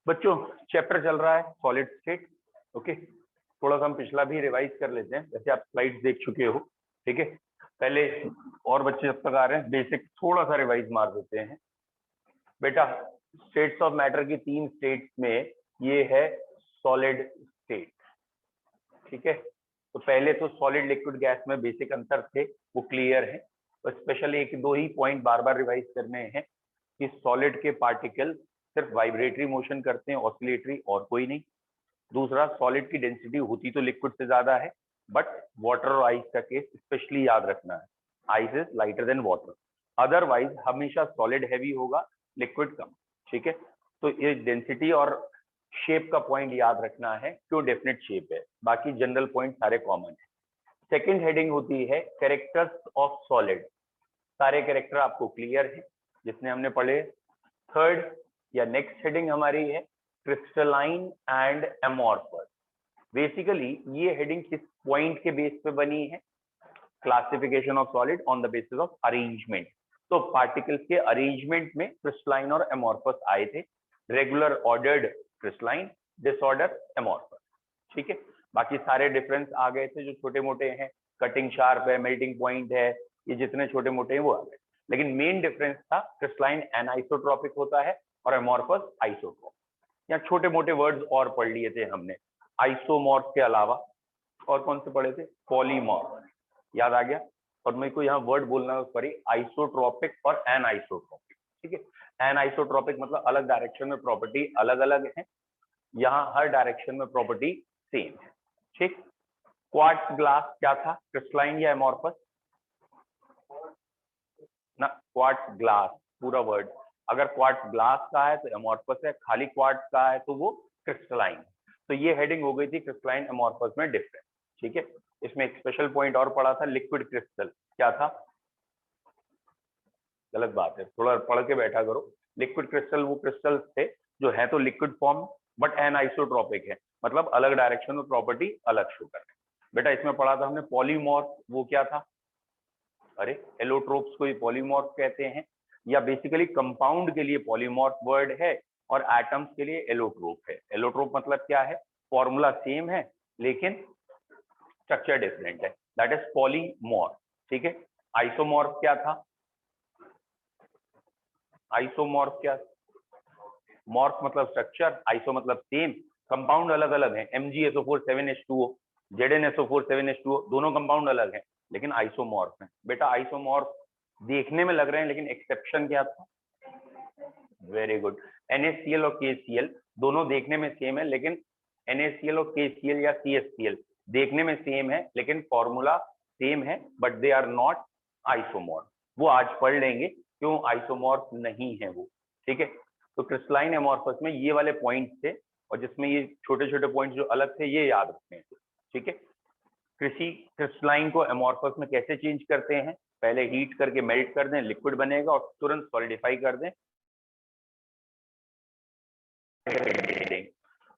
बच्चों चैप्टर चल रहा है सॉलिड स्टेट। ओके, थोड़ा सा हम पिछला भी रिवाइज कर लेते हैं, वैसे आप स्लाइड्स देख चुके हो। ठीक है, पहले और बच्चे जब तक आ रहे हैं बेसिक थोड़ा सा रिवाइज मार देते हैं। बेटा स्टेट्स ऑफ मैटर की 3 स्टेट्स में ये है सॉलिड स्टेट। ठीक है, तो पहले तो सॉलिड लिक्विड गैस में बेसिक अंतर थे वो क्लियर है, तो स्पेशली एक दो ही पॉइंट बार बार रिवाइज करने हैं कि सॉलिड के पार्टिकल सिर्फ वाइब्रेटरी मोशन करते हैं, ऑसिलेटरी, और कोई नहीं। दूसरा, सॉलिड की डेंसिटी होती तो लिक्विड से ज्यादा है, बट वाटर और आइस का केस स्पेशली याद रखना है, ice is lighter than water, otherwise हमेशा सॉलिड हैवी होगा, लिक्विड कम। ठीक है, तो ये डेंसिटी और शेप का पॉइंट याद रखना है, क्यों डेफिनेट शेप है, बाकी जनरल पॉइंट सारे कॉमन है। सेकेंड हेडिंग होती है कैरेक्टर्स ऑफ सॉलिड, सारे कैरेक्टर आपको क्लियर है जिसने हमने पढ़े। थर्ड या नेक्स्ट हेडिंग हमारी है क्रिस्टलाइन एंड एमॉर्फस। बेसिकली ये हेडिंग किस पॉइंट के बेस पे बनी है? Classification of solid on the basis of arrangement. तो पार्टिकल्स के अरेंजमेंट में क्रिस्टलाइन और एमॉर्फस आए थे, regular ordered crystalline, disorder amorphous. ठीक है, बाकी सारे डिफरेंस आ गए थे जो छोटे मोटे हैं, कटिंग शार्प है, मेल्टिंग पॉइंट है, ये जितने छोटे मोटे हैं वो आ गए, लेकिन मेन डिफरेंस था क्रिस्टलाइन एनाइसोट्रॉपिक होता है और एमॉर्फस आइसोट्रॉपिक। या छोटे मोटे वर्ड्स और पढ़ लिए थे हमने, आइसोमॉर्फ के अलावा और कौन से पढ़े थे? पॉलीमॉर्फ, याद आ गया। और मेरे को यहाँ वर्ड बोलना सॉरी, आइसोट्रॉपिक और एनाइसोट्रॉपिक। ठीक है, एनाइसोट्रॉपिक मतलब अलग डायरेक्शन में प्रॉपर्टी अलग अलग है, यहाँ हर डायरेक्शन में प्रॉपर्टी सेम है। ठीक, क्वार्ट्ज ग्लास क्या था, क्रिस्टलाइन या एमॉर्फस? ना, क्वार्ट्ज ग्लास पूरा वर्ड, अगर क्वार्ट्ज ग्लास का है तो एमॉर्फस है, खाली क्वार्ट्ज का है तो वो क्रिस्टलाइन। तो ये हेडिंग हो गई थी क्रिस्टलाइन एमॉर्फस में डिफरेंस। ठीक है, इसमें एक स्पेशल पॉइंट और पढ़ा था, लिक्विड क्रिस्टल क्या था? गलत बात है, थोड़ा पढ़ के बैठा करो। लिक्विड क्रिस्टल वो क्रिस्टल थे जो है तो लिक्विड फॉर्म बट एनाइसोट्रॉपिक है, मतलब अलग डायरेक्शन में प्रॉपर्टी अलग शो कर रहे हैं। बेटा इसमें पढ़ा था हमने पॉलीमॉर्फ, वो क्या था? अरे एलोट्रोप्स को ही पॉलीमॉर्फ कहते हैं, या बेसिकली कंपाउंड के लिए पॉलीमॉर्फ वर्ड है और एटम्स के लिए एलोट्रोप है। एलोट्रोप मतलब क्या है? फॉर्मूला सेम है लेकिन स्ट्रक्चर डिफरेंट है, दैट इज पॉलीमॉर्फ। ठीक है, आइसोमॉर्फ क्या था? आइसोमॉर्फ क्या? मॉर्फ मतलब स्ट्रक्चर, आइसो मतलब सेम, कंपाउंड अलग अलग है, MgSO4 7H2O, ZnSO4 7H2O, दोनों कंपाउंड अलग है लेकिन आइसोमॉर्फ है। बेटा आइसोमॉर्फ देखने में लग रहे हैं लेकिन एक्सेप्शन क्या था? वेरी गुड, NaCl और KCl दोनों देखने में सेम है, लेकिन NaCl और KCl या CHCl देखने में सेम है लेकिन फॉर्मूला सेम है, बट दे आर नॉट आइसोमॉर्फ। वो आज पढ़ लेंगे क्यों आइसोमॉर्फ नहीं है वो। ठीक है, तो क्रिस्टलाइन एमॉर्फस में ये वाले पॉइंट्स थे, और जिसमें ये छोटे छोटे पॉइंट्स जो अलग थे ये याद रखने थे। ठीक है, क्रिस्टलाइन को एमॉर्फस में कैसे चेंज करते हैं? पहले हीट करके मेल्ट कर दें, लिक्विड बनेगा और तुरंत सॉलिडिफाई कर दें।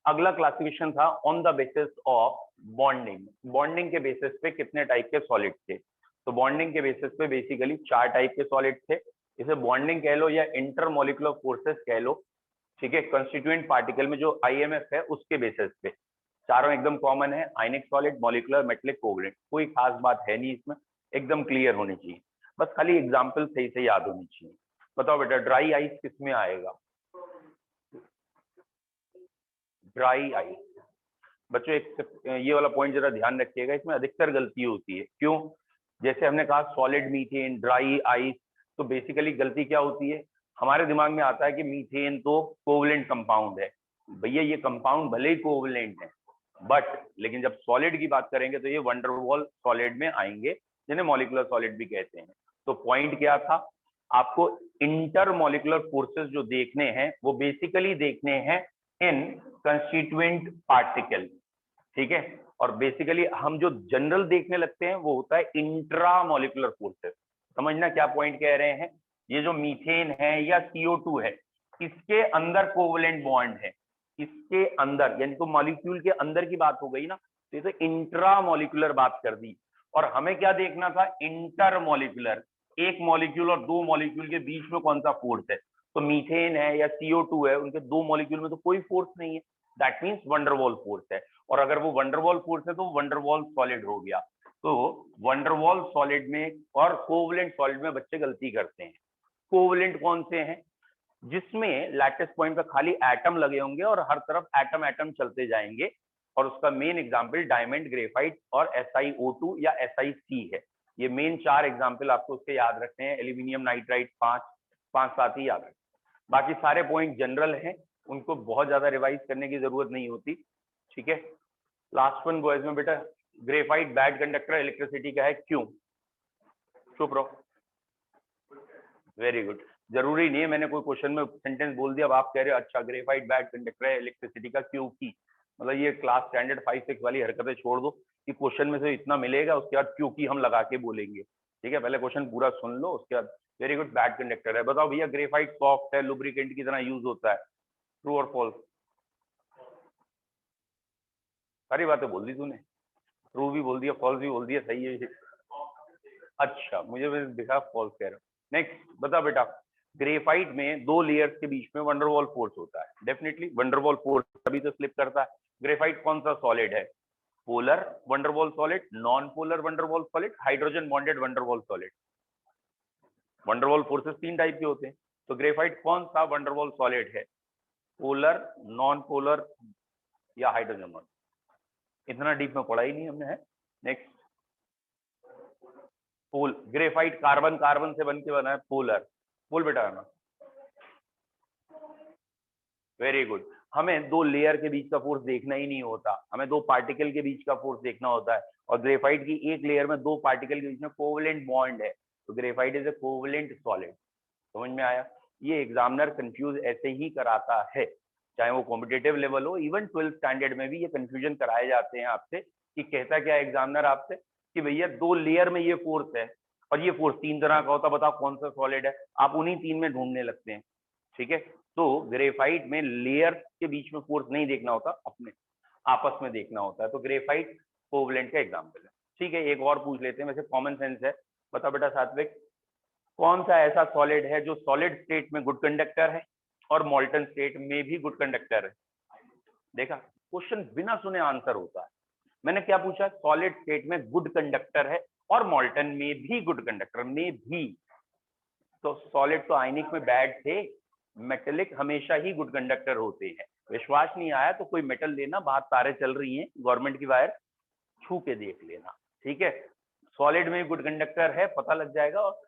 अगला क्लासिफिकेशन था on the basis of bonding. Bonding के बेसिस पे कितने टाइप के सॉलिड थे? तो बॉन्डिंग के बेसिस पे बेसिकली 4 टाइप के सॉलिड थे, इसे बॉन्डिंग कह लो या इंटरमोलिकुलर फोर्सेस कह लो। ठीक है, कंस्टिट्यूएंट पार्टिकल में जो IMF है उसके बेसिस पे चारों एकदम कॉमन है, आयनिक सॉलिड, मॉलिकुलर, मेटेलिक, कोवलेंट। कोई खास बात है नहीं इसमें, एकदम क्लियर होनी चाहिए, बस खाली एग्जाम्पल सही से याद होनी चाहिए। बताओ बेटा ड्राई आइस किस में आएगा? Dry ice. बच्चों एक ये वाला पॉइंट जरा ध्यान रखिएगा, इसमें अधिकतर गलती होती है। क्यों? जैसे हमने कहा सॉलिड मीथेन, ड्राई आइस, तो बेसिकली गलती क्या होती है? हमारे दिमाग में आता है कि मीथेन तो कोवलेंट कंपाउंड है। भैया ये कंपाउंड भले ही कोवलेंट है, बट लेकिन जब सॉलिड की बात करेंगे तो ये वंडरवॉल सॉलिड में आएंगे, जिन्हें मॉलिकुलर सॉलिड भी कहते हैं। तो पॉइंट क्या था? आपको इंटरमॉलिकुलर फोर्सेस जो देखने हैं वो बेसिकली देखने हैं इन कंस्टिट्यूएंट पार्टिकल। ठीक है, और बेसिकली हम जो जनरल देखने लगते हैं वो होता है इंट्रामॉलिकुलर फोर्सेस। समझना क्या पॉइंट कह रहे हैं? ये जो मीथेन है या CO2 है, इसके अंदर कोवलेंट बॉन्ड है, इसके अंदर, यानी तो मॉलिक्यूल के अंदर की बात हो गई ना, तो ये तो इंट्रामॉलिकुलर बात कर दी। और हमें क्या देखना था? इंटरमॉलिकुलर, एक मॉलिक्यूल और दो मॉलिक्यूल के बीच में कौन सा फोर्स है। तो मीथेन है या CO2 है, उनके 2 मॉलिक्यूल में तो कोई फोर्स नहीं है, दैट मीन्स वंडरवॉल फोर्स है। और अगर वो वंडरवॉल फोर्स है तो वंडरवॉल सॉलिड हो गया। तो वंडरवॉल सॉलिड में और कोवलेंट सॉलिड में बच्चे गलती करते हैं। कोवलेंट कौन से हैं? जिसमें लैटिस पॉइंट पे खाली एटम लगे होंगे और हर तरफ एटम एटम चलते जाएंगे, और उसका मेन एग्जांपल डायमंड, ग्रेफाइट और SiO2 या SiC है। ये मेन 4 एग्जांपल आपको उसके याद रखने हैं। एल्यूमिनियम नाइट्राइड 5 साथ ही याद रखें। बाकी सारे पॉइंट जनरल हैं, उनको बहुत ज्यादा रिवाइज करने की जरूरत नहीं होती। ठीक है, लास्ट वन बॉयज में बेटा, ग्रेफाइट बैड कंडक्टर इलेक्ट्रिसिटी का है, क्यों? चुप रहो, वेरी गुड। जरूरी नहीं है मैंने कोई क्वेश्चन में सेंटेंस बोल दिया अब आप कह रहे हो अच्छा ग्रेफाइट बैड कंडक्टर है इलेक्ट्रिसिटी का, क्यों की? मतलब ये क्लास स्टैंडर्ड 5-6 वाली हरकतें छोड़ दो कि क्वेश्चन में से इतना मिलेगा उसके बाद क्यों की हम लगा के बोलेंगे। ठीक है, पहले क्वेश्चन पूरा सुन लो, उसके बाद वेरी गुड बैड कंडक्टर है। बताओ भैया, ग्रेफाइट सॉफ्ट है, लुब्रिकेंट की तरह यूज होता है, ट्रू और फॉल्स? सारी बातें बोल दी तूने, ट्रू भी बोल दिया, फॉल्स भी बोल दिया, सही है। अच्छा, मुझे दिखा फॉल्स कह रहे हो। नेक्स्ट बता बेटा, ग्रेफाइट में 2 लेयर्स के बीच में वंडरवॉल फोर्स होता है। डेफिनेटली वंडरवॉल फोर्स तभी तो स्लिप करता है। ग्रेफाइट कौन सा सॉलिड है? Polar van der Waals solid, non polar van der Waals solid, hydrogen bonded van der Waals solid. Van der Waals forces 3 type के होते हैं, तो ग्रेफाइट कौन सा वंडरवॉल सॉलिड है? पोलर, नॉन पोलर या हाइड्रोजन बॉन्ड? इतना डीप में पढ़ा ही नहीं हमने, है। नेक्स्ट, पोल ग्रेफाइट कार्बन कार्बन से बन के बना है, पोलर। बोल बेटा ना, वेरी गुड। हमें 2 लेयर के बीच का फोर्स देखना ही नहीं होता, हमें 2 पार्टिकल के बीच का फोर्स देखना होता है। और ग्रेफाइट की एक लेयर में 2 पार्टिकल के बीच में कोवलेंट बॉन्ड है, तो graphite is a covalent solid. समझ में आया? ये एग्जामिनर कंफ्यूज ऐसे ही कराता है, चाहे वो कॉम्पिटेटिव लेवल हो, इवन 12th स्टैंडर्ड में भी ये कंफ्यूजन कराए जाते हैं आपसे। कि कहता क्या एग्जामिनर आपसे कि भैया 2 लेयर में ये फोर्स है और ये फोर्स 3 तरह का होता, बताओ कौन सा सॉलिड है? आप उन्हीं 3 में ढूंढने लगते हैं। ठीक है, तो ग्रेफाइट में लेयर के बीच में फोर्स नहीं देखना होता, अपने आपस में देखना होता है। तो ग्रेफाइट कोवलेंट का एग्जाम्पल है। ठीक है, एक और पूछ लेते हैं, वैसे कॉमन सेंस है। बता बेटा सात्विक, कौन सा ऐसा सॉलिड है जो सॉलिड स्टेट में गुड कंडक्टर है और मॉल्टन स्टेट में भी गुड कंडक्टर है? देखा, क्वेश्चन बिना सुने आंसर होता है। मैंने क्या पूछा? सॉलिड स्टेट में गुड कंडक्टर है और मॉल्टन में भी गुड कंडक्टर, में भी। तो सॉलिड तो आयनिक में बैड थे, मेटेलिक हमेशा ही गुड कंडक्टर होते हैं। विश्वास नहीं आया तो कोई मेटल लेना, बाहर तारे चल रही हैं, गवर्नमेंट की वायर, छू के देख लेना। ठीक है, सॉलिड में गुड कंडक्टर है, पता लग जाएगा। और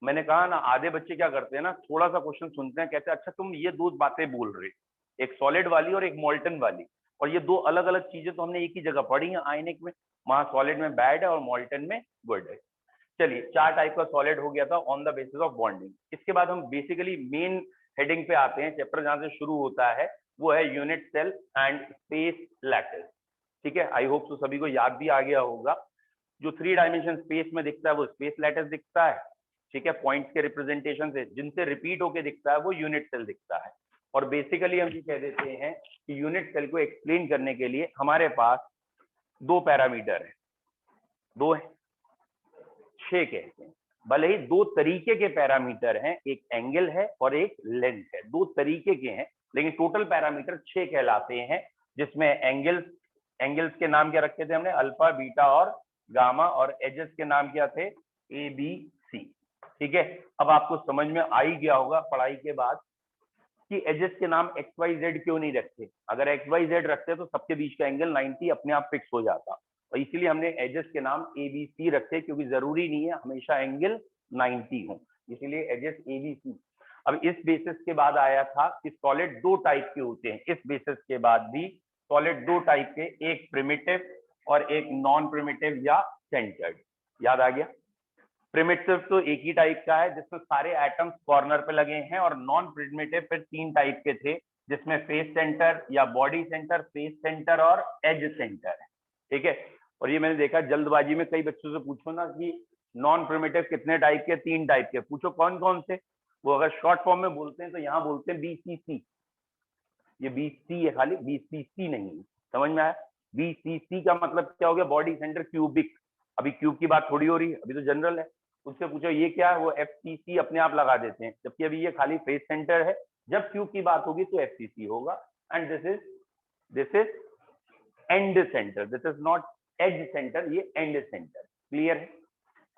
मैंने कहा ना, आधे बच्चे क्या करते हैं ना, थोड़ा सा क्वेश्चन सुनते हैं, कहते हैं अच्छा तुम ये 2 बातें बोल रहे, एक सॉलिड वाली और एक मॉल्टन वाली, और ये 2 अलग अलग चीजें तो हमने एक ही जगह पढ़ी है आयनिक में, वहां सॉलिड में बैड है और मॉल्टन में गुड है। चलिए, 4 टाइप का सॉलिड हो गया था on the basis of bonding. इसके बाद हम बेसिकली मेन हेडिंग पे आते हैं, चैप्टर जहां से शुरू होता है वो है unit cell and space lattice. ठीक है, आई होप तो सभी को याद भी आ गया होगा। जो 3 डायमेंशन स्पेस में दिखता है वो स्पेस लैटिस दिखता है। ठीक है, पॉइंट्स के रिप्रेजेंटेशन से जिनसे रिपीट होके दिखता है वो यूनिट सेल दिखता है। और बेसिकली हम ये कह देते हैं कि यूनिट सेल को एक्सप्लेन करने के लिए हमारे पास 2 पैरामीटर है, 2 है, 6 कहते हैं। भले ही 2 तरीके के पैरामीटर हैं, एक एंगल है और एक लेंथ है, 2 तरीके के हैं, लेकिन टोटल पैरामीटर 6 कहलाते हैं। जिसमें एंगल्स के नाम क्या रखे थे हमने? अल्फा, बीटा और गामा, और एजेस के नाम क्या थे? ए, बी, सी। ठीक है, अब आपको समझ में आ ही गया होगा पढ़ाई के बाद कि एजेस के नाम एक्स वाई जेड क्यों नहीं रखते। अगर एक्स वाई जेड रखते तो सबके बीच का एंगल 90 अपने आप फिक्स हो जाता, और इसीलिए हमने एजेस के नाम ए बी सी रखे, क्योंकि जरूरी नहीं है हमेशा एंगल 90 हो, इसीलिए एजेस ए बी सी। अब इस बेसिस के बाद आया था कि सॉलिड 2 टाइप के होते हैं। इस बेसिस के बाद भी सॉलिड 2 टाइप के, एक प्रिमिटिव और एक नॉन प्रिमिटिव या सेंटर्ड। याद आ गया? प्रिमिटिव तो एक ही टाइप का है जिसमें सारे एटम्स कॉर्नर पे लगे हैं, और नॉन प्रिमिटिव फिर 3 टाइप के थे, जिसमें फेस सेंटर या बॉडी सेंटर, फेस सेंटर और एज सेंटर है। ठीक है, और ये मैंने देखा जल्दबाजी में कई बच्चों से पूछो ना कि नॉन प्रिमिटिव कितने टाइप के? 3 टाइप के। पूछो कौन कौन से, वो अगर शॉर्ट फॉर्म में बोलते हैं तो यहाँ बोलते हैं BCC। ये BC है खाली, BCC नहीं। समझ में आया? BCC का मतलब क्या हो गया? Body centre cubic. अभी क्यूब की बात थोड़ी हो रही है, अभी तो जनरल है। उससे पूछो ये क्या है, वो FCC अपने आप लगा देते हैं, जबकि अभी ये खाली फेस सेंटर है। जब क्यू की बात होगी तो FCC होगा। And this is end centre, this is not edge centre, ये एंड सेंटर। क्लियर है?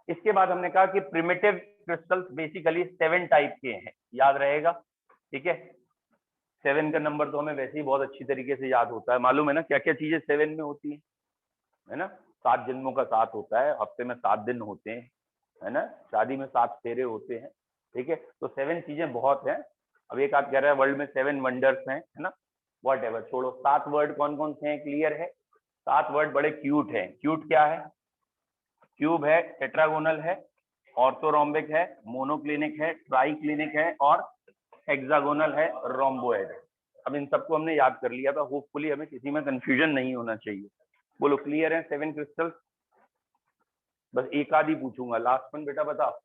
इसके बाद हमने कहा कि प्रिमिटिव क्रिस्टल्स बेसिकली 7 टाइप के हैं, याद रहेगा। ठीक है, 7 का नंबर तो हमें वैसे ही बहुत अच्छी तरीके से याद होता है, मालूम है ना क्या क्या चीजें 7 में होती है ना। 7 जन्मों का 7 होता है, हफ्ते में 7 दिन होते हैं, है ना। शादी में 7 फेरे होते हैं। ठीक है, तो 7 चीजें बहुत हैं। अब एक आध कह रहा है वर्ल्ड में 7 वंडर्स हैं, है ना। वॉट एवर, छोड़ो। 7 वर्ड कौन कौन से हैं, क्लियर है। 7 वर्ड बड़े क्यूट हैं। क्यूट क्या है? क्यूब है, टेट्रागोनल है, ऑर्थोरोम्बिक है, मोनोक्लिनिक है, ट्राइक्लिनिक है और हेक्सागोनल है, रोम्बोइड है। अब इन सबको हमने याद कर लिया था, होपफुली हमें किसी में कंफ्यूजन नहीं होना चाहिए। बोलो क्लियर है 7 क्रिस्टल्स? बस एक आध ही पूछूंगा, लास्ट वन बेटा बताओ।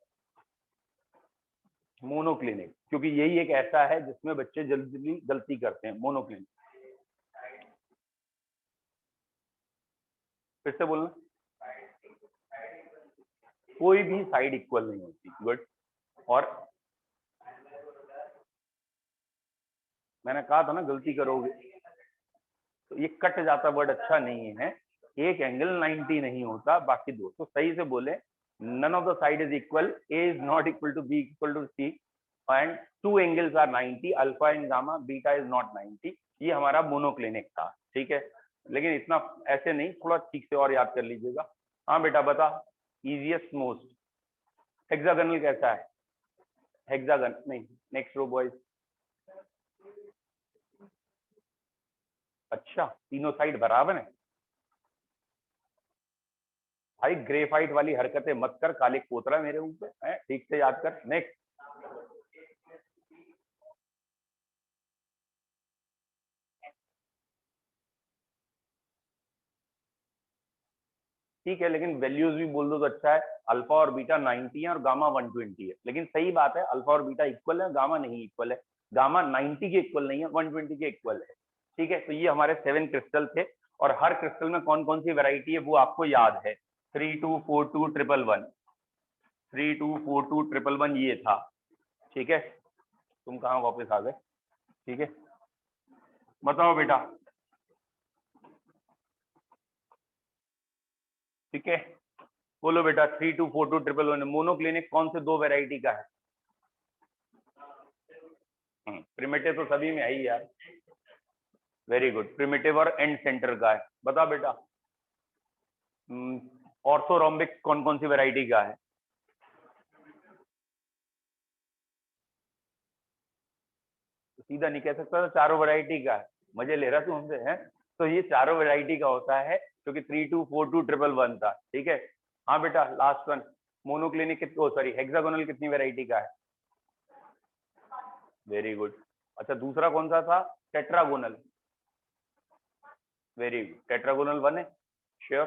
मोनोक्लिनिक, क्योंकि यही एक ऐसा है जिसमें बच्चे जल्दी गलती करते हैं। मोनोक्लिनिक, फिर से बोलना। कोई भी साइड इक्वल नहीं होती। गुड। और मैंने कहा था ना गलती करोगे, तो ये कट जाता वर्ड अच्छा नहीं है। एक एंगल 90 नहीं होता, बाकी दो। तो सही से बोले, none of the side is equal, A is not equal to B equal to C, and 2 angles are 90, alpha and gamma, beta is not 90। ये हमारा मोनोक्लिनिक था। ठीक है, लेकिन इतना ऐसे नहीं, थोड़ा ठीक से और याद कर लीजिएगा। हाँ बेटा बता, इजिएस्ट मोस्ट। हेक्सागोनल कैसा है? हेक्सागन नहीं, नेक्स्ट रो बॉयज। अच्छा, तीनों साइड बराबर है। भाई ग्रेफाइट वाली हरकतें मत कर, काले कोतरा मेरे ऊपर है। ठीक से याद कर। नेक्स्ट। ठीक है, लेकिन वैल्यूज भी बोल दो तो अच्छा है। अल्फा और बीटा 90 है और गामा 120 है, लेकिन सही बात है अल्फा और बीटा इक्वल है, गामा नहीं इक्वल है। गामा 90 के इक्वल नहीं है, 120 के इक्वल है। ठीक है, तो ये हमारे 7 क्रिस्टल थे। और हर क्रिस्टल में कौन कौन सी वैरायटी है वो आपको याद है। 3242 111, 3242 111 ये था। ठीक है, तुम कहाँ वापस आ गए? ठीक है, बताओ बेटा। ठीक है, बोलो बेटा। 3242 111 मोनोक्लिनिक कौन से 2 वैरायटी का है? प्रिमिटिव तो सभी में है ही यार। वेरी गुड, प्रिमिटिव और एंड सेंटर का है। बता बेटा। ऑर्थोरोम्बिक कौन कौन सी वैरायटी का है? सीधा नहीं कह सकता, तो चारों वैरायटी का है। मजे ले रहा तू हमसे है? तो ये चारों वैरायटी का होता है, क्योंकि 3242 111 था। ठीक है। हाँ बेटा, last one. Monoclinic sorry hexagonal कितनी वैरायटी का है? Very good. अच्छा, दूसरा कौन सा था? टेट्रागोनल। वेरी गुड, टेट्रागोनल 1 है श्योर?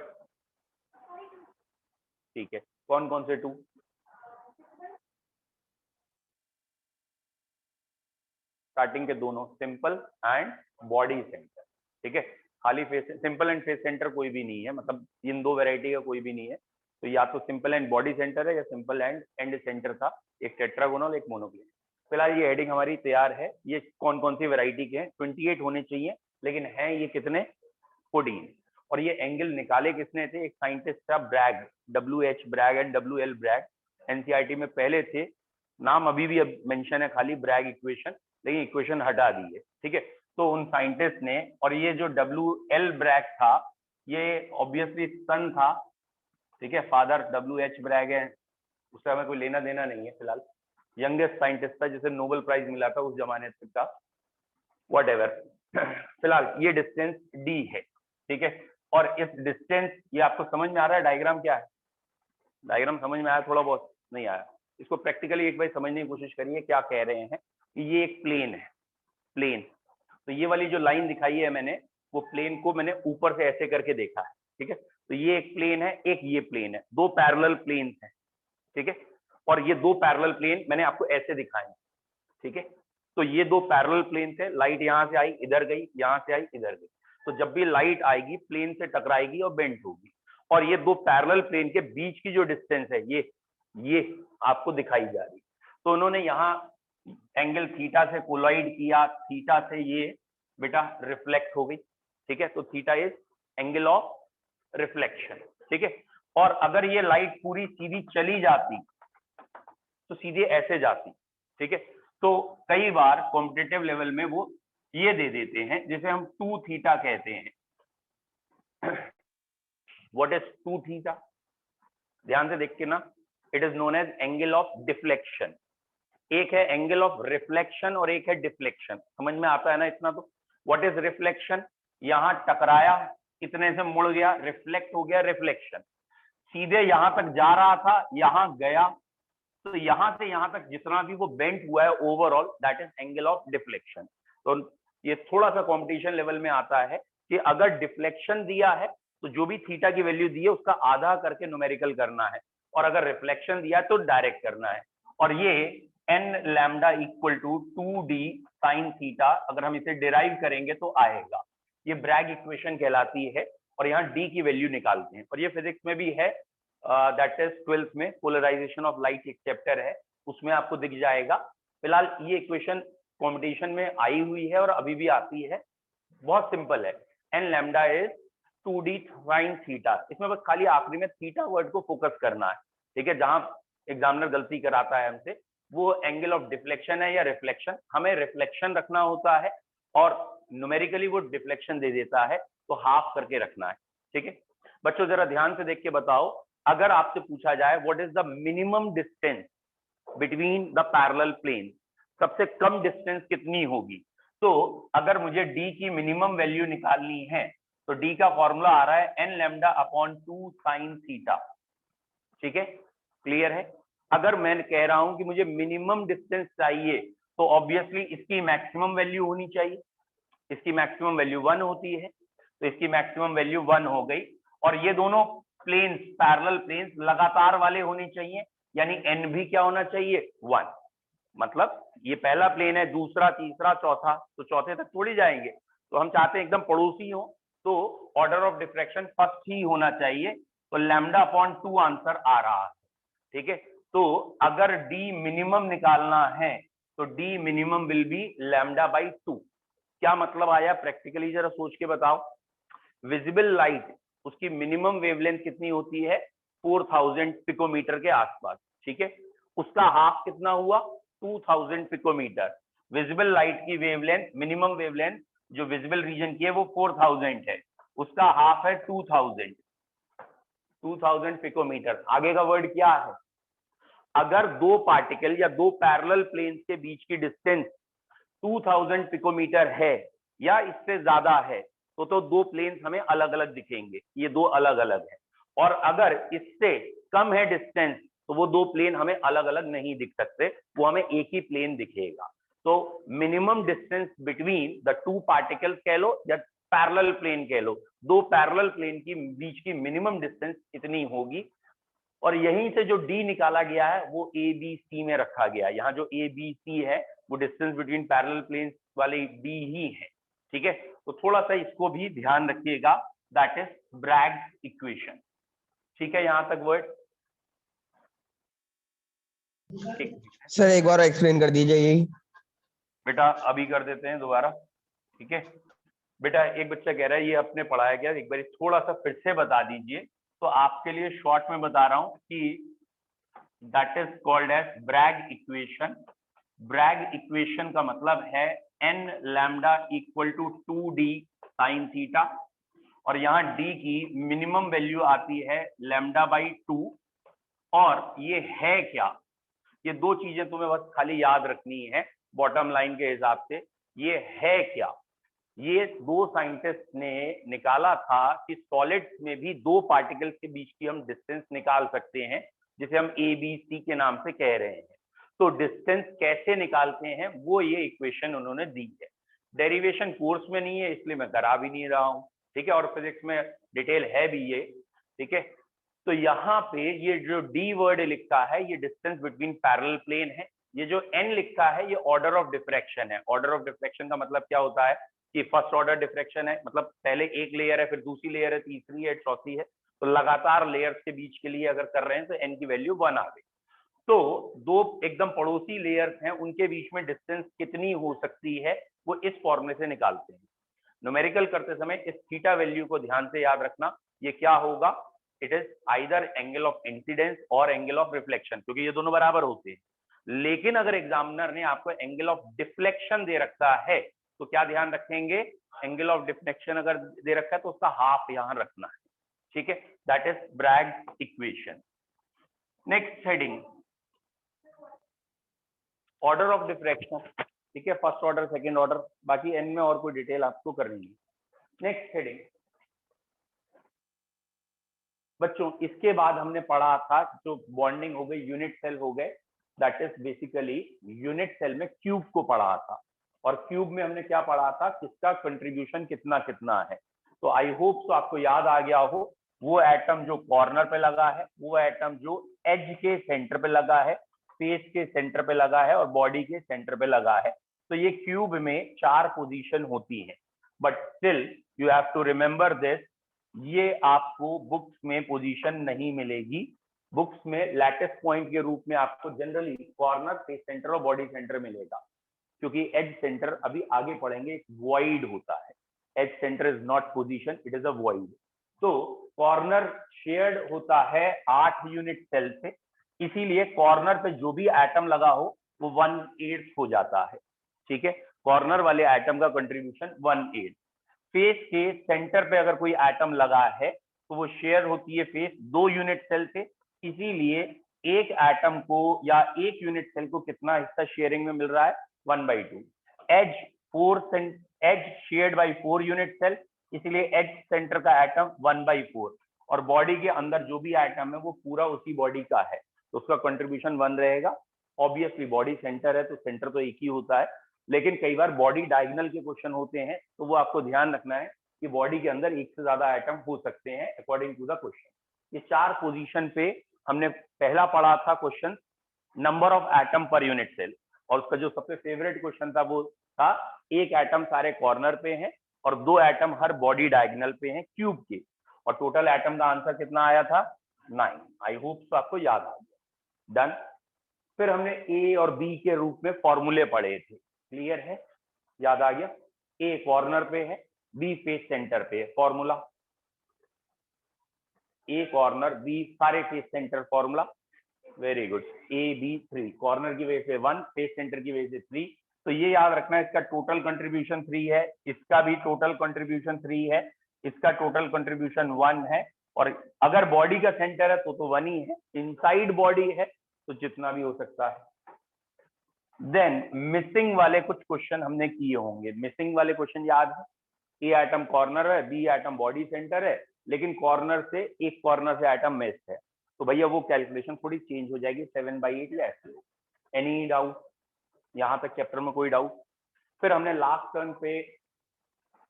ठीक है, कौन कौन से 2? स्टार्टिंग के दोनों, सिंपल एंड बॉडी सेंटर। ठीक है, खाली face, simple and face centre कोई भी नहीं है, मतलब इन 2 वैरायटी का कोई भी नहीं है। तो या तो सिंपल एंड बॉडी सेंटर है या सिंपल एंड एंड सेंटर था। एक टेट्रागोनल, एक मोनोक्लिनिक। फिलहाल ये हेडिंग हमारी तैयार है। ये कौन कौन सी वैरायटी के हैं? 28 होने चाहिए, लेकिन हैं ये कितने? 14। और ये एंगल निकाले किसने थे? एक साइंटिस्ट था, Bragg, WH Bragg and WL Bragg. NCERT में पहले थे, नाम अभी भी अब मेंशन है खाली, ब्रैग इक्वेशन, लेकिन इक्वेशन हटा दी है। ठीक है, तो उन साइंटिस्ट ने, और ये जो WL ब्रैग था ये ऑब्वियसली सन था। ठीक है, फादर WH ब्रैग है, उससे हमें कोई लेना देना नहीं है फिलहाल। यंगेस्ट साइंटिस्ट था जिसे नोबेल प्राइज मिला था उस जमाने तक का, वट एवर। फिलहाल ये डिस्टेंस D है। ठीक है, और इस डिस्टेंस, ये आपको समझ में आ रहा है डायग्राम क्या है? डायग्राम समझ में आया? थोड़ा बहुत नहीं आया? इसको प्रैक्टिकली एक बार समझने की कोशिश करिए। क्या कह रहे हैं कि ये एक प्लेन है, प्लेन। तो ये वाली जो लाइन दिखाई है मैंने, वो प्लेन को मैंने ऊपर से ऐसे करके देखा है। ठीक है, तो ये एक प्लेन है, एक ये प्लेन है, 2 पैरेलल प्लेन्स हैं। ठीक है, और ये 2 पैरेलल प्लेन मैंने आपको ऐसे दिखाए हैं। ठीक है, तो ये 2 पैरेलल प्लेन थे। लाइट यहां से आई इधर गई, यहां से आई इधर गई। तो जब भी लाइट आएगी प्लेन से टकराएगी और बेंड होगी। और ये 2 पैरेलल प्लेन के बीच की जो डिस्टेंस है, ये ये आपको दिखाई जा रही। तो उन्होंने यहाँ एंगल थीटा से कोलाइड किया, थीटा से ये बेटा रिफ्लेक्ट हो गई, ठीक है। तो theta is angle of reflection, ठीक है। और अगर ये लाइट पूरी सीधी चली जाती तो सीधे ऐसे जाती, ठीक है। तो कई बार कॉम्पिटिटिव लेवल में वो ये दे देते हैं जिसे हम 2 थीटा कहते हैं। What is 2 theta? ध्यान से देख के ना, it is known as angle of deflection. एक है एंगल ऑफ रिफ्लेक्शन और एक है डिफ्लेक्शन। समझ में आता है ना इतना? तो व्हाट इज रिफ्लेक्शन? यहां टकराया, इतने से मुड़ गया, रिफ्लेक्ट हो गया, रिफ्लेक्शन। सीधे यहां तक जा रहा था, यहां गया, तो यहां से यहां तक जितना भी वो बेंट हुआ है overall, that is angle of deflection. तो ये थोड़ा सा कॉम्पिटिशन लेवल में आता है कि अगर डिफ्लेक्शन दिया है तो जो भी थीटा की वैल्यू दी है उसका आधा करके न्यूमेरिकल करना है, और अगर रिफ्लेक्शन दिया है तो डायरेक्ट करना है। और ये n lambda equal to 2d sine theta, अगर हम इसे डिराइव करेंगे तो आएगा। ये ब्रैग इक्वेशन कहलाती है, और यहाँ डी की वैल्यू निकालते हैं। और ये फिजिक्स में भी है, दैट इज 12th में पोलराइजेशन ऑफ लाइट एक चैप्टर है, उसमें आपको दिख जाएगा। फिलहाल ये इक्वेशन कॉम्पिटिशन में आई हुई है और अभी भी आती है, बहुत सिंपल है। N lambda is 2d sine theta. इसमें बस खाली आखिरी में थीटा वर्ड को फोकस करना है, ठीक है। जहां एग्जामिनर गलती कराता है हमसे, वो एंगल ऑफ डिफ्लेक्शन है या रिफ्लेक्शन, हमें रिफ्लेक्शन रखना होता है, और न्यूमेरिकली वो डिफ्लेक्शन दे देता है, तो हाफ करके रखना है, ठीक है। बच्चों जरा ध्यान से देख के बताओ, अगर आपसे पूछा जाए what is the minimum distance between the parallel plane, सबसे कम डिस्टेंस कितनी होगी? तो अगर मुझे d की मिनिमम वैल्यू निकालनी है तो d का फॉर्मूला आ रहा है n lambda upon 2 sine theta, ठीक है, क्लियर है। अगर मैं कह रहा हूं कि मुझे मिनिमम डिस्टेंस चाहिए तो ऑब्वियसली इसकी मैक्सिमम वैल्यू होनी चाहिए, इसकी मैक्सिमम वैल्यू 1 होती है, तो इसकी मैक्सिमम वैल्यू 1 हो गई। और ये दोनों प्लेन्स, पैरेलल प्लेन्स लगातार वाले होने चाहिए, यानी n भी क्या होना चाहिए? 1। मतलब ये पहला प्लेन है, दूसरा, तीसरा, चौथा, तो चौथे तक थोड़ी जाएंगे, तो हम चाहते हैं एकदम पड़ोसी हो, तो ऑर्डर ऑफ डिफ्रैक्शन फर्स्ट ही होना चाहिए। तो लैम्डा अपॉन 2 आंसर आ रहा है, ठीक है। तो अगर d मिनिमम निकालना है तो d minimum will be lambda by 2। क्या मतलब आया प्रैक्टिकली, जरा सोच के बताओ। विजिबल लाइट, उसकी मिनिमम वेवलेंथ कितनी होती है? 4000 पिकोमीटर के आसपास, ठीक है। उसका हाफ कितना हुआ? 2000 पिकोमीटर। विजिबल लाइट की वेवलेंथ, मिनिमम वेवलेंथ जो विजिबल रीजन की है वो 4000 है, उसका हाफ है 2000 पिकोमीटर। आगे का वर्ड क्या है? अगर दो पार्टिकल या दो पैरेलल प्लेन्स के बीच की डिस्टेंस 2000 पिकोमीटर है या इससे ज्यादा है तो दो प्लेन्स हमें अलग अलग दिखेंगे, ये दो अलग अलग है। और अगर इससे कम है डिस्टेंस तो वो दो प्लेन हमें अलग अलग नहीं दिख सकते, वो हमें एक ही प्लेन दिखेगा। तो minimum distance between the two particles कह लो या पैरेलल प्लेन कह लो, दो पैरेलल प्लेन की बीच की मिनिमम डिस्टेंस इतनी होगी। और यहीं से जो डी निकाला गया है वो ए बी सी में रखा गया है। यहाँ जो ए बी सी है वो डिस्टेंस बिटवीन पैरेलल प्लेन्स वाले डी ही है, ठीक है। तो थोड़ा सा इसको भी ध्यान रखिएगा, दैट इज ब्रैग्स इक्वेशन, ठीक है। यहां तक वर्ड ठीक सर एक बार एक्सप्लेन कर दीजिए यही। बेटा, अभी कर देते हैं दोबारा, ठीक है। बेटा एक बच्चा कह रहा है ये अपने पढ़ाया गया, एक बार थोड़ा सा फिर से बता दीजिए। तो आपके लिए शॉर्ट में बता रहा हूं कि that is called as Bragg equation. Bragg equation का मतलब है n lambda equal to 2d sine theta, और यहाँ d की मिनिमम वैल्यू आती है लैम्डा बाई 2। और ये है क्या? ये दो चीजें तुम्हें बस खाली याद रखनी है बॉटम लाइन के हिसाब से। ये है क्या? ये दो साइंटिस्ट ने निकाला था कि सॉलिड्स में भी दो पार्टिकल्स के बीच की हम डिस्टेंस निकाल सकते हैं, जिसे हम ए बी सी के नाम से कह रहे हैं। तो डिस्टेंस कैसे निकालते हैं वो ये इक्वेशन उन्होंने दी है। डेरिवेशन कोर्स में नहीं है इसलिए मैं करा भी नहीं रहा हूँ, ठीक है। और फिजिक्स में डिटेल है भी ये, ठीक है। तो यहाँ पे ये जो डी वर्ड लिखा है ये डिस्टेंस बिटवीन पैरेलल प्लेन है। ये जो एन लिखा है ये ऑर्डर ऑफ डिफ्रैक्शन है। ऑर्डर ऑफ डिफ्रैक्शन का मतलब क्या होता है कि फर्स्ट ऑर्डर डिफ्रैक्शन है, मतलब पहले एक लेयर है, फिर दूसरी लेयर है, तीसरी है, चौथी है। तो लगातार लेयर्स के बीच के लिए अगर कर रहे हैं तो एन की वैल्यू 1 आ गई। तो दो एकदम पड़ोसी लेयर्स हैं, उनके बीच में डिस्टेंस कितनी हो सकती है वो इस फॉर्मूले से निकालते हैं। न्यूमेरिकल करते समय इस थीटा वैल्यू को ध्यान से याद रखना, ये क्या होगा, it is either angle of incidence और एंगल ऑफ रिफ्लेक्शन, क्योंकि ये दोनों बराबर होते हैं। लेकिन अगर एग्जामिनर ने आपको एंगल ऑफ डिफ्लेक्शन दे रखा है तो क्या ध्यान रखेंगे, एंगल ऑफ डिफ्लेक्शन अगर दे रखा है तो उसका हाफ यहां रखना है, ठीक है, that is Bragg's equation. Next heading, order of diffraction, ठीक है, फर्स्ट ऑर्डर सेकंड ऑर्डर, बाकी एंड में और कोई डिटेल आपको करनी है। नेक्स्ट हेडिंग बच्चों, इसके बाद हमने पढ़ा था जो बॉन्डिंग हो गई, यूनिट सेल हो गए, that is basically unit cell में क्यूब को पढ़ा था, और क्यूब में हमने क्या पढ़ा था, किसका कंट्रीब्यूशन कितना कितना है। तो आई होप तो आपको याद आ गया हो, वो एटम जो कॉर्नर पे लगा है, वो एटम जो एज के सेंटर पे लगा है, फेस के सेंटर पे लगा है और बॉडी के सेंटर पे लगा है। तो ये क्यूब में 4 पोजीशन होती है, but still you have to remember this, ये आपको बुक्स में पोजीशन नहीं मिलेगी। बुक्स में लैटिस पॉइंट के रूप में आपको जनरली कॉर्नर, फेस सेंटर और बॉडी सेंटर मिलेगा, क्योंकि एज सेंटर अभी आगे पढ़ेंगे एक वॉइड होता है, edge centre is not position, it is a void. तो कॉर्नर शेयर्ड होता है 8 यूनिट सेल से, इसीलिए कॉर्नर पे जो भी एटम लगा हो वो 1/8 हो जाता है, ठीक है, कॉर्नर वाले एटम का कंट्रीब्यूशन 1/8। फेस के सेंटर पे अगर कोई एटम लगा है तो वो शेयर होती है फेस 2 यूनिट सेल से, इसीलिए एक एटम को या एक यूनिट सेल को कितना हिस्सा शेयरिंग में मिल रहा है, 1/2। Edge shared by 4 unit cell, इसलिए एज सेंटर का एटम 1/4, और बॉडी के अंदर जो भी एटम है वो पूरा उसी बॉडी का है, तो उसका कंट्रीब्यूशन 1 रहेगा। ऑब्वियसली बॉडी सेंटर है तो सेंटर तो एक ही होता है, लेकिन कई बार बॉडी डायगोनल के क्वेश्चन होते हैं तो वो आपको ध्यान रखना है कि बॉडी के अंदर एक से ज्यादा आइटम हो सकते हैं अकॉर्डिंग टू द क्वेश्चन। ये 4 पोजीशन पे हमने पहला पढ़ा था question, number of atom per unit cell, और उसका जो सबसे फेवरेट क्वेश्चन था वो था एक एटम सारे कॉर्नर पे है और 2 एटम हर बॉडी डायगोनल पे हैं क्यूब के, और टोटल एटम का आंसर कितना आया था, 9। आई होप तो आपको याद आ गया। डन। फिर हमने ए और बी के रूप में फॉर्मूले पढ़े थे, क्लियर है, याद आ गया। ए कॉर्नर पे है, बी फेस सेंटर पे है, फॉर्मूला ए कॉर्नर, बी सारे face centre, formula very good, A B 3, corner की वजह से 1, फेस सेंटर की वजह से 3। तो ये याद रखना है, इसका टोटल कंट्रीब्यूशन 3 है, इसका भी टोटल कंट्रीब्यूशन 3 है, इसका टोटल कंट्रीब्यूशन 1 है, और अगर बॉडी का सेंटर है तो 1 ही है, इनसाइड बॉडी है तो जितना भी हो सकता है। देन मिसिंग वाले कुछ क्वेश्चन हमने किए होंगे, मिसिंग वाले क्वेश्चन याद है, ए एटम कॉर्नर है, बी एटम बॉडी सेंटर है, लेकिन कॉर्नर से एक कॉर्नर से एटम मिस है, तो भैया वो कैलकुलेशन थोड़ी चेंज हो जाएगी, 7/8 या ऐसे। एनी डाउट, यहां तक चैप्टर में कोई डाउट? फिर हमने लास्ट टर्न पे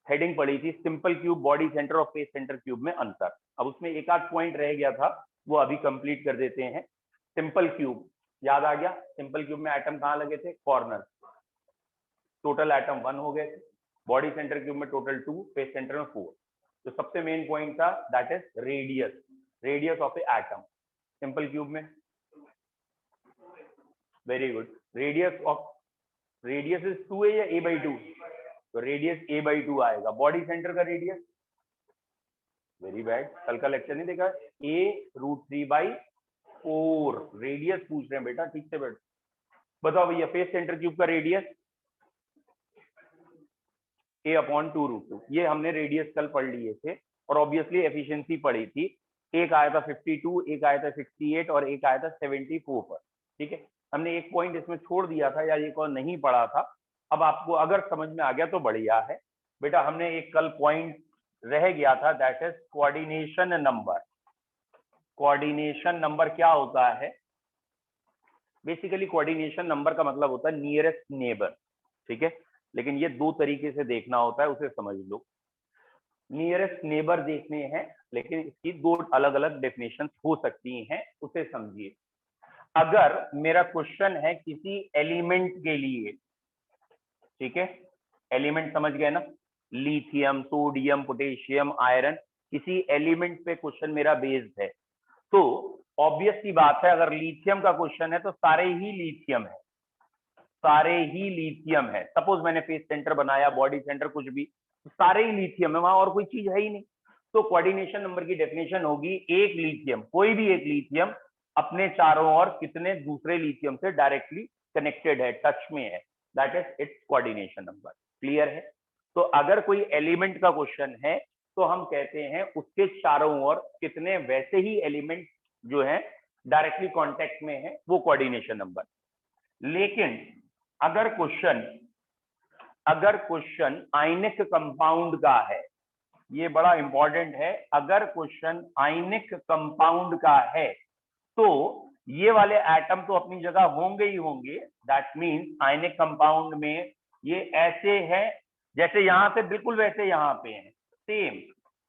हेडिंग पढ़ी थी, सिंपल क्यूब, बॉडी सेंटर और फेस सेंटर क्यूब में अंतर। अब उसमें एक आध पॉइंट रह गया था, वो अभी कंप्लीट कर देते हैं। सिंपल क्यूब याद आ गया, सिंपल क्यूब में एटम कहाँ लगे थे, कॉर्नर, टोटल एटम 1 हो गए थे। बॉडी सेंटर क्यूब में टोटल 2, फेस सेंटर में 4। तो सबसे मेन पॉइंट था that is radius, radius of A atom simple cube में। वेरी गुड, रेडियस इज 2 है या a/2, तो रेडियस a/2 आएगा। बॉडी सेंटर का रेडियस, वेरी बैड, कल का लेक्चर नहीं देखा, a√3/4 रेडियस पूछ रहे हैं बेटा, ठीक से बैठ। बताओ भैया फेस सेंटर क्यूब का रेडियस a/2√2, ये हमने रेडियस कल पढ़ लिए थे, और ऑब्वियसली एफिशिएंसी पढ़ी थी। एक आया था 52, एक आया था 68 और एक आया था 74 पर, ठीक है। हमने एक पॉइंट इसमें छोड़ दिया था या एक और नहीं पढ़ा था, अब आपको अगर समझ में आ गया तो बढ़िया है बेटा। हमने एक कल पॉइंट रह गया था, that is coordination number. Coordination number क्या होता है, बेसिकली कोऑर्डिनेशन नंबर का मतलब होता है नियरेस्ट नेबर, ठीक है, लेकिन ये 2 तरीके से देखना होता है, उसे समझ लो। नियरेस्ट नेबर देखने हैं, लेकिन इसकी 2 अलग अलग डेफिनेशन हो सकती हैं, उसे समझिए। अगर मेरा क्वेश्चन है किसी एलिमेंट के लिए, ठीक है, एलिमेंट समझ गए ना, लिथियम, सोडियम, पोटेशियम, आयरन, किसी एलिमेंट पे क्वेश्चन मेरा बेस्ड है, तो ऑब्वियस सी बात है, अगर लिथियम का क्वेश्चन है तो सारे ही लिथियम है, सारे ही लिथियम है। सपोज मैंने फेस सेंटर बनाया, बॉडी सेंटर, कुछ भी, तो सारे ही लिथियम है, वहां और कोई चीज है ही नहीं। तो कोऑर्डिनेशन नंबर की डेफिनेशन होगी, एक लिथियम, कोई भी एक लिथियम अपने चारों ओर कितने दूसरे लिथियम से डायरेक्टली कनेक्टेड है, टच में है, that is it's coordination number. Clear है? तो अगर कोई एलिमेंट का क्वेश्चन है तो हम कहते हैं उसके चारों ओर कितने वैसे ही एलिमेंट जो है डायरेक्टली कांटेक्ट में है, वो कोऑर्डिनेशन नंबर। लेकिन अगर क्वेश्चन आयनिक कंपाउंड का है, ये बड़ा इंपॉर्टेंट है, अगर क्वेश्चन आयनिक कंपाउंड का है तो ये वाले एटम तो अपनी जगह होंगे ही होंगे। दैट मींस आयनिक कंपाउंड में ये ऐसे है जैसे यहां से बिल्कुल वैसे यहां पे है, सेम।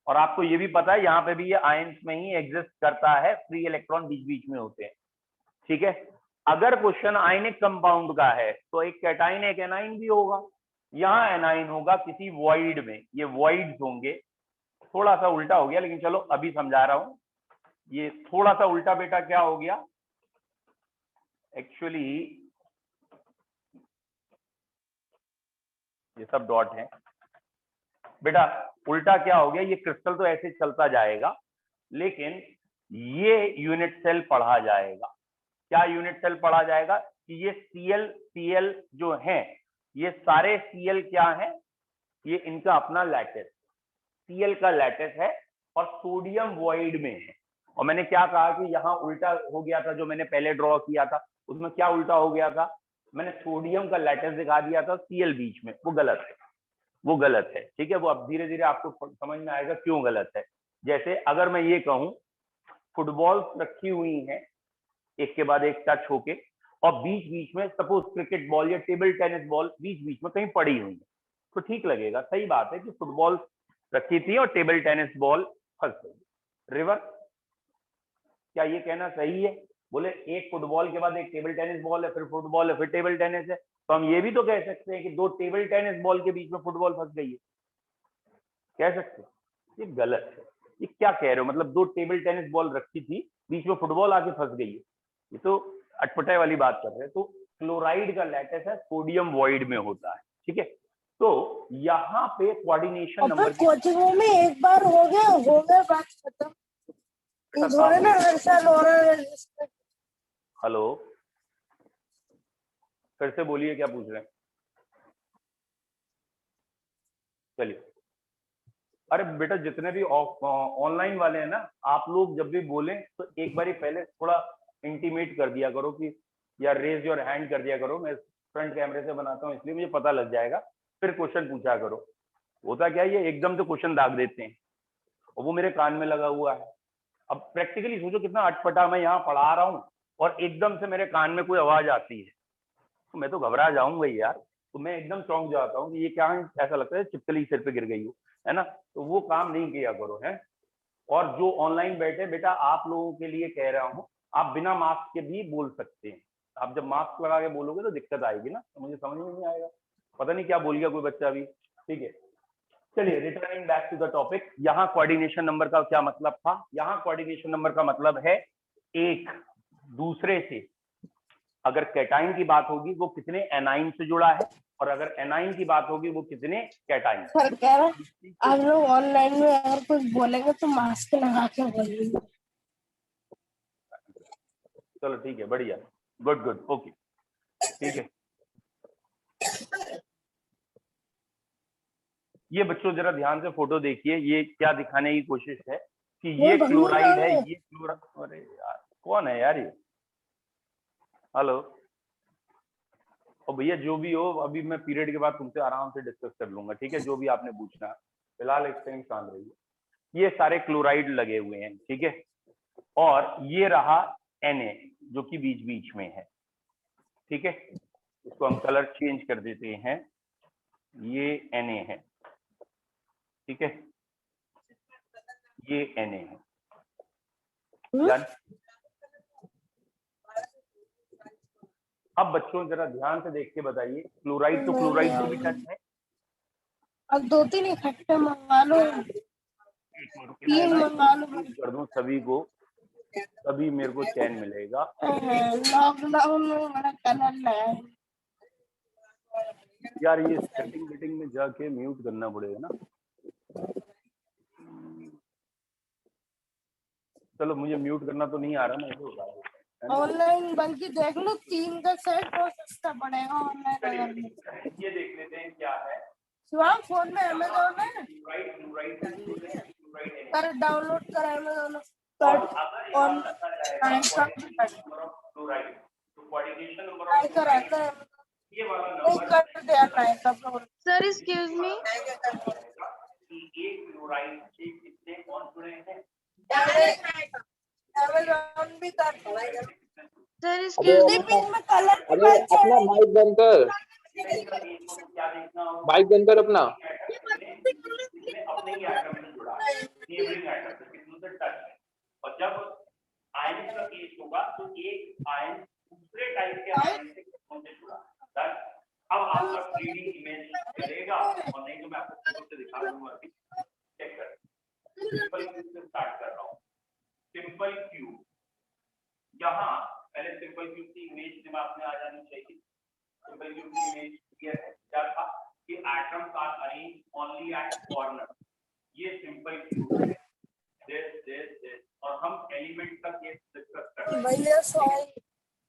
और आपको ये भी पता है यहां पे भी ये आयंस में ही एग्जिस्ट करता है, फ्री इलेक्ट्रॉन बीच बीच में होते हैं। ठीक है? अगर क्वेश्चन आयनिक कंपाउंड का है तो एक कैटाइन एक एनाइन भी होगा, यहाँ एनाइन होगा किसी वॉइड में, ये वॉइड्स होंगे। थोड़ा सा उल्टा हो गया लेकिन चलो अभी समझा रहा हूं। ये थोड़ा सा उल्टा बेटा क्या हो गया, एक्चुअली ये सब डॉट है बेटा, उल्टा क्या हो गया, ये क्रिस्टल तो ऐसे चलता जाएगा लेकिन ये यूनिट सेल पढ़ा जाएगा। क्या यूनिट सेल पढ़ा जाएगा कि ये सीएल जो है, ये सारे सीएल क्या है, ये इनका अपना लैटिस, सीएल का लैटिस है और सोडियम वॉइड में है। और मैंने क्या कहा कि यहाँ उल्टा हो गया था, जो मैंने पहले ड्रॉ किया था उसमें क्या उल्टा हो गया था, मैंने सोडियम का लैटिस दिखा दिया था, सीएल बीच में, वो गलत है, वो गलत है। ठीक है? वो अब धीरे धीरे आपको समझ में आएगा क्यों गलत है। जैसे अगर मैं ये कहूं फुटबॉल रखी हुई है एक के बाद एक टच होके, और बीच बीच में सपोज क्रिकेट बॉल या टेबल टेनिस बॉल बीच बीच में कहीं पड़ी हुई है, तो ठीक लगेगा। सही बात है कि फुटबॉल रखी थी और टेबल टेनिस बॉल फंस गई। रिवर, क्या ये कहना सही है? बोले एक फुटबॉल के बाद एक टेबल टेनिस बॉल है, फिर फुटबॉल है, फिर टेबल टेनिस है, तो हम ये भी तो कह सकते हैं कि दो टेबल टेनिस बॉल के बीच में फुटबॉल फंस गई है, कह सकते हैं। ये गलत है। ये क्या कह रहे हो, मतलब दो टेबल टेनिस बॉल रखी थी, बीच में फुटबॉल आके फंस गई है, ये तो अटपटे वाली बात कर रहे हैं। तो क्लोराइड का लैटिस है सोडियम वॉइड में होता है। ठीक है? तो यहाँ पे कोऑर्डिनेशन नंबर कोचिंग में एक बार हो गया बात खत्म। थोड़े ना हर साल हो रहा है। हेलो, फिर से बोलिए, क्या पूछ रहे हैं? चलिए, अरे बेटा जितने भी ऑनलाइन वाले हैं ना, आप लोग जब भी बोलें तो एक बारी पहले थोड़ा इंटीमेट कर दिया करो कि या रेज योर हैंड कर दिया करो। मैं फ्रंट कैमरे से बनाता हूँ इसलिए मुझे पता लग जाएगा, फिर क्वेश्चन पूछा करो। होता क्या है, ये एकदम से क्वेश्चन दाग देते हैं और वो मेरे कान में लगा हुआ है। अब प्रैक्टिकली सोचो कितना अटपटा, मैं यहाँ पढ़ा रहा हूँ और एकदम से मेरे कान में कोई आवाज आती है तो मैं तो घबरा जाऊंगा यार। तो मैं एकदम चौंक जाता हूँ कि ये क्या है, ऐसा लगता है चिपकली सिर पे गिर गई हो, है ना? तो वो काम नहीं किया करो, है। और जो ऑनलाइन बैठे बेटा, आप लोगों के लिए कह रहा हूँ, आप बिना मास्क के भी बोल सकते हैं। आप जब मास्क लगा के बोलोगे तो दिक्कत आएगी ना, तो मुझे समझ में नहीं आएगा, पता नहीं क्या बोल गया कोई बच्चा अभी। ठीक है, चलिए returning back to the topic. यहाँ कोऑर्डिनेशन नंबर का क्या मतलब था? यहाँ कोऑर्डिनेशन नंबर का मतलब है एक दूसरे से, अगर कैटाइन की बात होगी वो कितने एनाइन से जुड़ा है, और अगर एनाइन की बात होगी वो कितने कैटाइन। सर कह रहे आप लोग ऑनलाइन में अगर कुछ बोलेंगे तो मास्क लगा के बोलिए। चलो ठीक है, बढ़िया, गुड गुड, ओके, ठीक है। ये बच्चों जरा ध्यान से फोटो देखिए, ये क्या दिखाने की कोशिश है कि ये क्लोराइड है, ये क्लोराइड। अरे यार कौन है यार ये? हेलो, और भैया जो भी हो, अभी मैं पीरियड के बाद तुमसे आराम से डिस्कस कर लूंगा, ठीक है? जो भी आपने पूछना है, फिलहाल एक टाइम शांत रहिए। ये सारे क्लोराइड लगे हुए हैं, ठीक है? और ये रहा Na जो कि बीच बीच में है, ठीक है? इसको हम कलर चेंज कर देते हैं, ये Na है, ठीक है? ये Na है। डन। अब बच्चों जरा ध्यान से देख के बताइए, क्लोराइड तो क्लोराइड से भी टच है। अब 2-3 इकट्ठे मंगा लो, 3 मंगा लो कर दूं सभी को, तभी मेरे को चैन मिलेगा। लॉकडाउन में बड़ा कलर लाया है। यार ये सेटिंग वेटिंग में जाके म्यूट करना पड़ेगा ना। चलो मुझे म्यूट करना तो नहीं आ रहा, मैं बता दूं, है ना? ऑनलाइन बल्कि देख लो 3 का सेट बहुत सस्ता पड़ेगा ऑनलाइन अगर चलिए, ये देख लेते हैं क्या है। शिवांग फोन में अमेजोन है राइट कर डाउनलोड कर अमेजोन और कर अगर ऑन यहाँ रखा जाएगा नाइन का नंबर ऑफ क्लोराइड, तो कोऑर्डिनेशन नंबर ट्राई ऑफ कर आता है ये वाला नहीं नंबर कर दिया नाइन का सर एक्सक्यूज मी, कि एक क्लोराइड से कितने बॉन्ड जुड़े हैं। अमेजोन भी कर सर एक्सक्यूज मी, में कलर अबे अपना माइक बंद कर, क्या देखना होगा, माइक बंद कर अपना। अपने ही एटम से जुड़ा है, नेबरिंग एटम से कितनों से टच है। और जब आयन का केस होगा तो एक आयन दूसरे टाइप के आयन से कितनों से जुड़ा है। अब आपका 3D इमेज करेगा, और नहीं तो मैं आपको फोटो से दिखा दूंगा। अभी चेक कर, सिंपल क्यूब से स्टार्ट कर रहा हूँ। सिंपल क्यूब, यहाँ पहले सिंपल क्यूब की इमेज दिमाग में आ जानी चाहिए। सिंपल क्यूब की इमेज क्लियर है, क्या था कि एटम का अरेंज ओनली एट कॉर्नर। ये सिंपल क्यूब है, दिस और हम एलिमेंट का केस डिस्कस कर रहे हैं। भैया सॉरी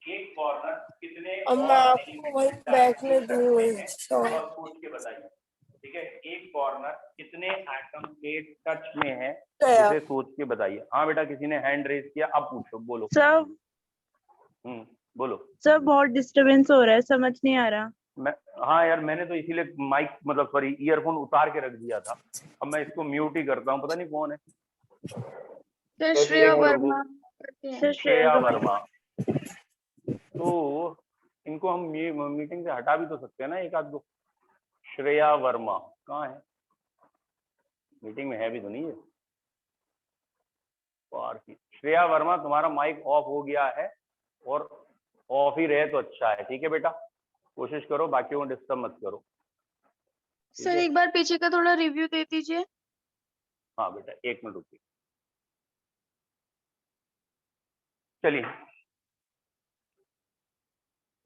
एक कॉर्नर कितने अब मैं आपको वही बैठने दूंगी सॉरी सोच के बताइए, ठीक है। एक कॉर्नर कितने एटम के टच में है, क्या? इसे सोच के बताइए। हाँ बेटा, किसी ने हैंड रेज किया, अब पूछो, बोलो। सर बोलो। सर बहुत डिस्टरबेंस हो रहा है, समझ नहीं आ रहा। मैं, हाँ यार, मैंने तो इसीलिए माइक मतलब सॉरी ईयरफोन उतार के रख दिया था। अब मैं इसको म्यूट ही करता हूँ, पता नहीं कौन है। Sir Shreya Verma, sir Shreya Verma. तो इनको हम मीटिंग से हटा भी तो सकते हैं ना, एक आध दो। श्रेया वर्मा कहाँ है? मीटिंग में है भी तो नहीं है। श्रेया वर्मा, तुम्हारा माइक ऑफ हो गया है, और ऑफ ही रहे तो अच्छा है, ठीक है बेटा। कोशिश करो, बाकियों को डिस्टर्ब मत करो। सर एक बार पीछे का थोड़ा रिव्यू दे दीजिए। हाँ बेटा, 1 मिनट रुकिए। चलिए,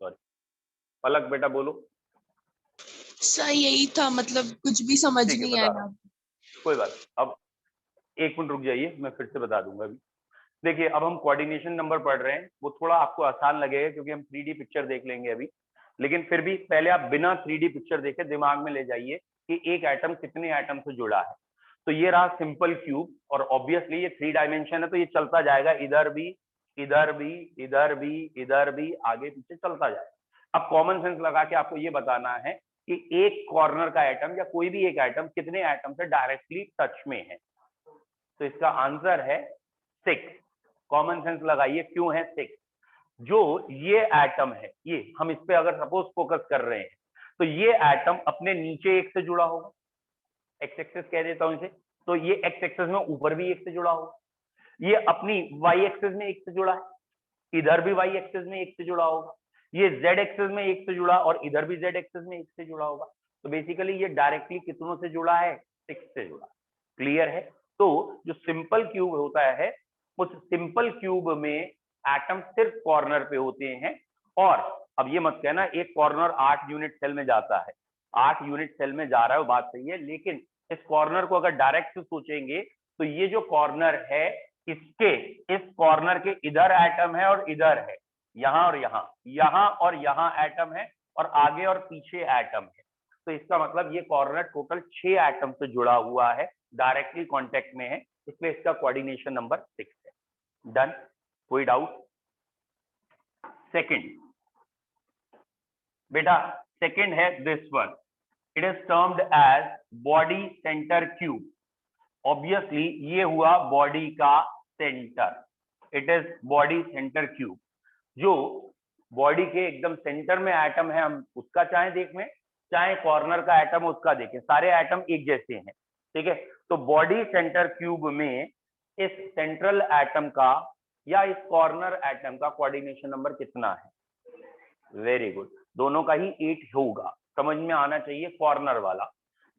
सॉरी पलक बेटा बोलो। सर यही था, मतलब कुछ भी समझ नहीं आया। कोई बात, अब 1 मिनट रुक जाइए, मैं फिर से बता दूंगा अभी। देखिए, अब हम कोऑर्डिनेशन नंबर पढ़ रहे हैं, वो थोड़ा आपको आसान लगेगा क्योंकि हम 3D पिक्चर देख लेंगे अभी। लेकिन फिर भी पहले आप बिना 3D पिक्चर देखे दिमाग में ले जाइए कि एक एटम कितने एटम से जुड़ा है। तो ये रहा सिंपल क्यूब, और ऑब्वियसली ये 3 डायमेंशन है, तो ये चलता जाएगा, इधर भी इधर भी इधर भी इधर भी, आगे पीछे चलता जाएगा। अब कॉमन सेंस लगा के आपको ये बताना है कि एक कॉर्नर का एटम या कोई भी एक एटम कितने एटम से डायरेक्टली टच में है। तो इसका आंसर है 6। कॉमन सेंस लगाइए, क्यों है 6? जो ये एटम है, ये हम इस पे अगर सपोज फोकस कर रहे हैं, तो ये एटम अपने नीचे एक से जुड़ा होगा, एक्स एक्सिस कह देता हूं इसे, तो ये एक्स एक्सिस में ऊपर भी एक से जुड़ा होगा। ये अपनी वाई एक्सिस में एक से जुड़ा है, इधर भी वाई एक्सिस में एक से जुड़ा होगा। ये जेड एक्सिस में एक से जुड़ा, और इधर भी जेड एक्सिस में एक से जुड़ा होगा। तो बेसिकली ये डायरेक्टली कितनों से जुड़ा है? 6 से जुड़ा। क्लियर है? तो जो सिंपल क्यूब होता है, उस सिंपल क्यूब में एटम सिर्फ कॉर्नर पे होते हैं। और अब ये मत कहना एक कॉर्नर 8 यूनिट सेल में जाता है। 8 यूनिट सेल में जा रहा है, वो बात सही है, लेकिन इस कॉर्नर को अगर डायरेक्ट से सोचेंगे तो ये जो कॉर्नर है, इसके इस कॉर्नर के इधर एटम है और इधर है, यहां और यहां, यहां और यहां एटम है, और आगे और पीछे एटम है। तो इसका मतलब ये कॉर्नर टोटल 6 एटम से जुड़ा हुआ है, डायरेक्टली कांटेक्ट में है, इसलिए इसका कोऑर्डिनेशन नंबर 6 है। डन? कोई डाउट? सेकंड बेटा, सेकंड है this one, it is termed as body centre cube. Obviously ये हुआ बॉडी का centre, it is body centre cube. जो बॉडी के एकदम सेंटर में एटम है, हम उसका चाहे देखें, चाहे कॉर्नर का एटम उसका देखें, सारे एटम एक जैसे हैं, ठीक है। तो बॉडी सेंटर क्यूब में इस सेंट्रल एटम का या इस कॉर्नर एटम का कोऑर्डिनेशन नंबर कितना है? वेरी गुड, दोनों का ही 8 होगा। समझ में आना चाहिए कॉर्नर वाला।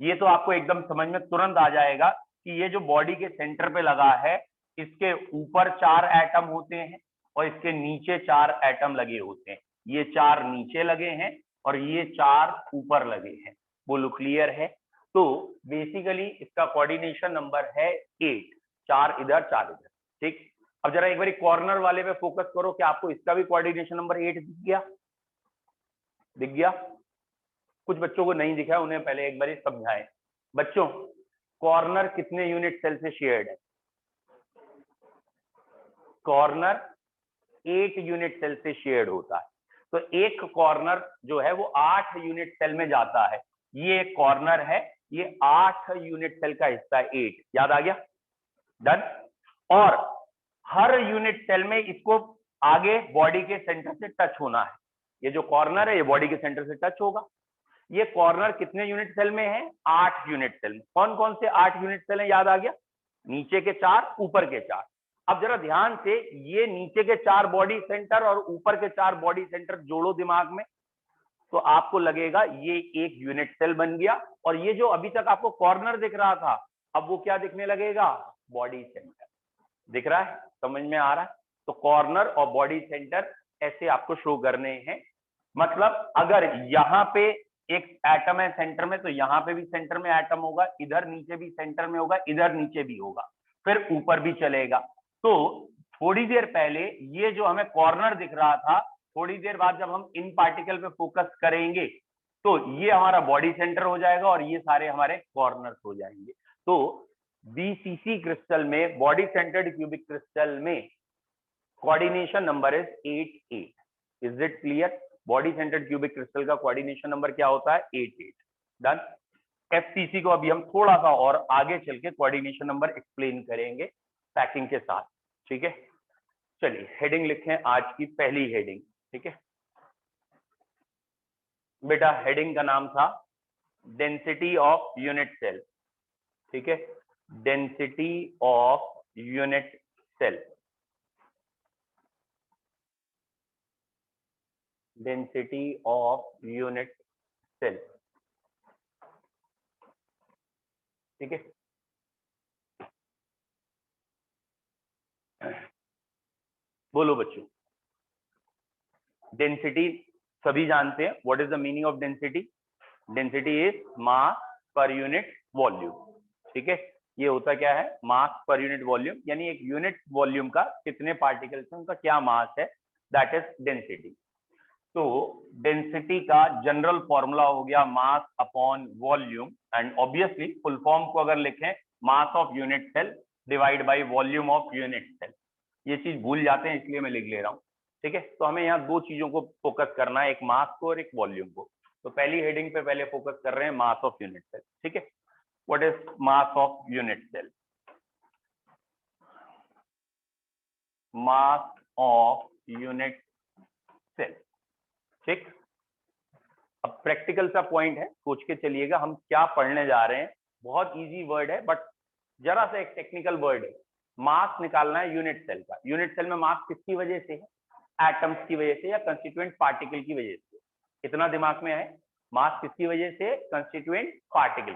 ये तो आपको एकदम समझ में तुरंत आ जाएगा कि ये जो बॉडी के सेंटर पे लगा है, इसके ऊपर 4 एटम होते हैं और इसके नीचे 4 एटम लगे होते हैं। ये 4 नीचे लगे हैं और ये 4 ऊपर लगे हैं। बोलो क्लियर है? तो बेसिकली इसका कोऑर्डिनेशन नंबर है 8, 4 इधर 4 इधर। ठीक, अब जरा एक बार कॉर्नर वाले पे फोकस करो कि आपको इसका भी कोऑर्डिनेशन नंबर 8 दिख गया? दिख गया? कुछ बच्चों को नहीं दिखा, उन्हें पहले एक बार समझाएं। बच्चों, कॉर्नर कितने यूनिट सेल से शेयर्ड है? कॉर्नर 8 यूनिट सेल से शेयर्ड होता है। तो एक कॉर्नर जो है वो 8 यूनिट सेल में जाता है। ये एक कॉर्नर है, ये 8 यूनिट सेल का हिस्सा है, 8। याद आ गया? डन। और हर यूनिट सेल में इसको आगे बॉडी के सेंटर से टच होना है। ये जो कॉर्नर है ये बॉडी के सेंटर से टच होगा। ये कॉर्नर कितने यूनिट सेल में है? 8 यूनिट सेल में। कौन कौन से 8 यूनिट सेल है? याद आ गया? नीचे के 4, यूपर के 4। अब जरा ध्यान से ये नीचे के 4 बॉडी सेंटर और ऊपर के 4 बॉडी सेंटर जोड़ो दिमाग में, तो आपको लगेगा ये एक यूनिट सेल बन गया। और ये जो अभी तक आपको कॉर्नर दिख रहा था, अब वो क्या दिखने लगेगा? Body centre. दिख रहा है? समझ में आ रहा है? तो कॉर्नर और बॉडी सेंटर ऐसे आपको शो करने हैं। मतलब अगर यहाँ पे एक एटम है सेंटर में, तो यहाँ पे भी सेंटर में एटम होगा, इधर नीचे भी सेंटर में होगा, इधर नीचे भी होगा, फिर ऊपर भी चलेगा। तो थोड़ी देर पहले ये जो हमें कॉर्नर दिख रहा था, थोड़ी देर बाद जब हम इन पार्टिकल पे फोकस करेंगे तो ये हमारा बॉडी सेंटर हो जाएगा और ये सारे हमारे कॉर्नर्स हो जाएंगे। तो बीसीसी क्रिस्टल में, बॉडी सेंटर्ड क्यूबिक क्रिस्टल में coordination number is 8-8। Is it clear? Body centred cubic crystal का कोऑर्डिनेशन नंबर क्या होता है? 8-8। डन। एफसीसी को अभी हम थोड़ा सा और आगे चल के कोऑर्डिनेशन नंबर एक्सप्लेन करेंगे पैकिंग के साथ। ठीक है, चलिए हेडिंग लिखें आज की पहली हेडिंग। ठीक है बेटा, हेडिंग का नाम था डेंसिटी ऑफ यूनिट सेल। ठीक है, density of unit cell. Density of unit cell. ठीक है, बोलो बच्चों। डेंसिटी सभी जानते हैं। What is the meaning of density? Density is mass per unit volume. ठीक है, ये होता क्या है? मास पर यूनिट वॉल्यूम, यानी एक यूनिट वॉल्यूम का कितने पार्टिकल्स हैं, उनका क्या मास है, दैट इज डेंसिटी। तो डेंसिटी का जनरल फॉर्मूला हो गया mass upon volume, and obviously full form को अगर लिखें, mass of unit cell divide by volume of unit cell. ये चीज भूल जाते हैं, इसलिए मैं लिख ले रहा हूँ। ठीक है, तो हमें यहाँ दो चीजों को फोकस करना है, एक मास को और एक वॉल्यूम को। तो पहली हेडिंग पे पहले फोकस कर रहे हैं मास ऑफ यूनिट सेल। ठीक है, what is mass of unit cell? Mass of unit cell. ठीक, अब प्रैक्टिकल सा पॉइंट है, सोच के चलिएगा हम क्या पढ़ने जा रहे हैं। बहुत इजी वर्ड है, बट जरा सा एक टेक्निकल वर्ड है। मास निकालना है यूनिट सेल का। यूनिट सेल में मास किसकी वजह से है? एटम्स की वजह से या कंस्टिट्यूएंट पार्टिकल की वजह से? इतना दिमाग में है। मास किसकी वजह से? Constituent particle.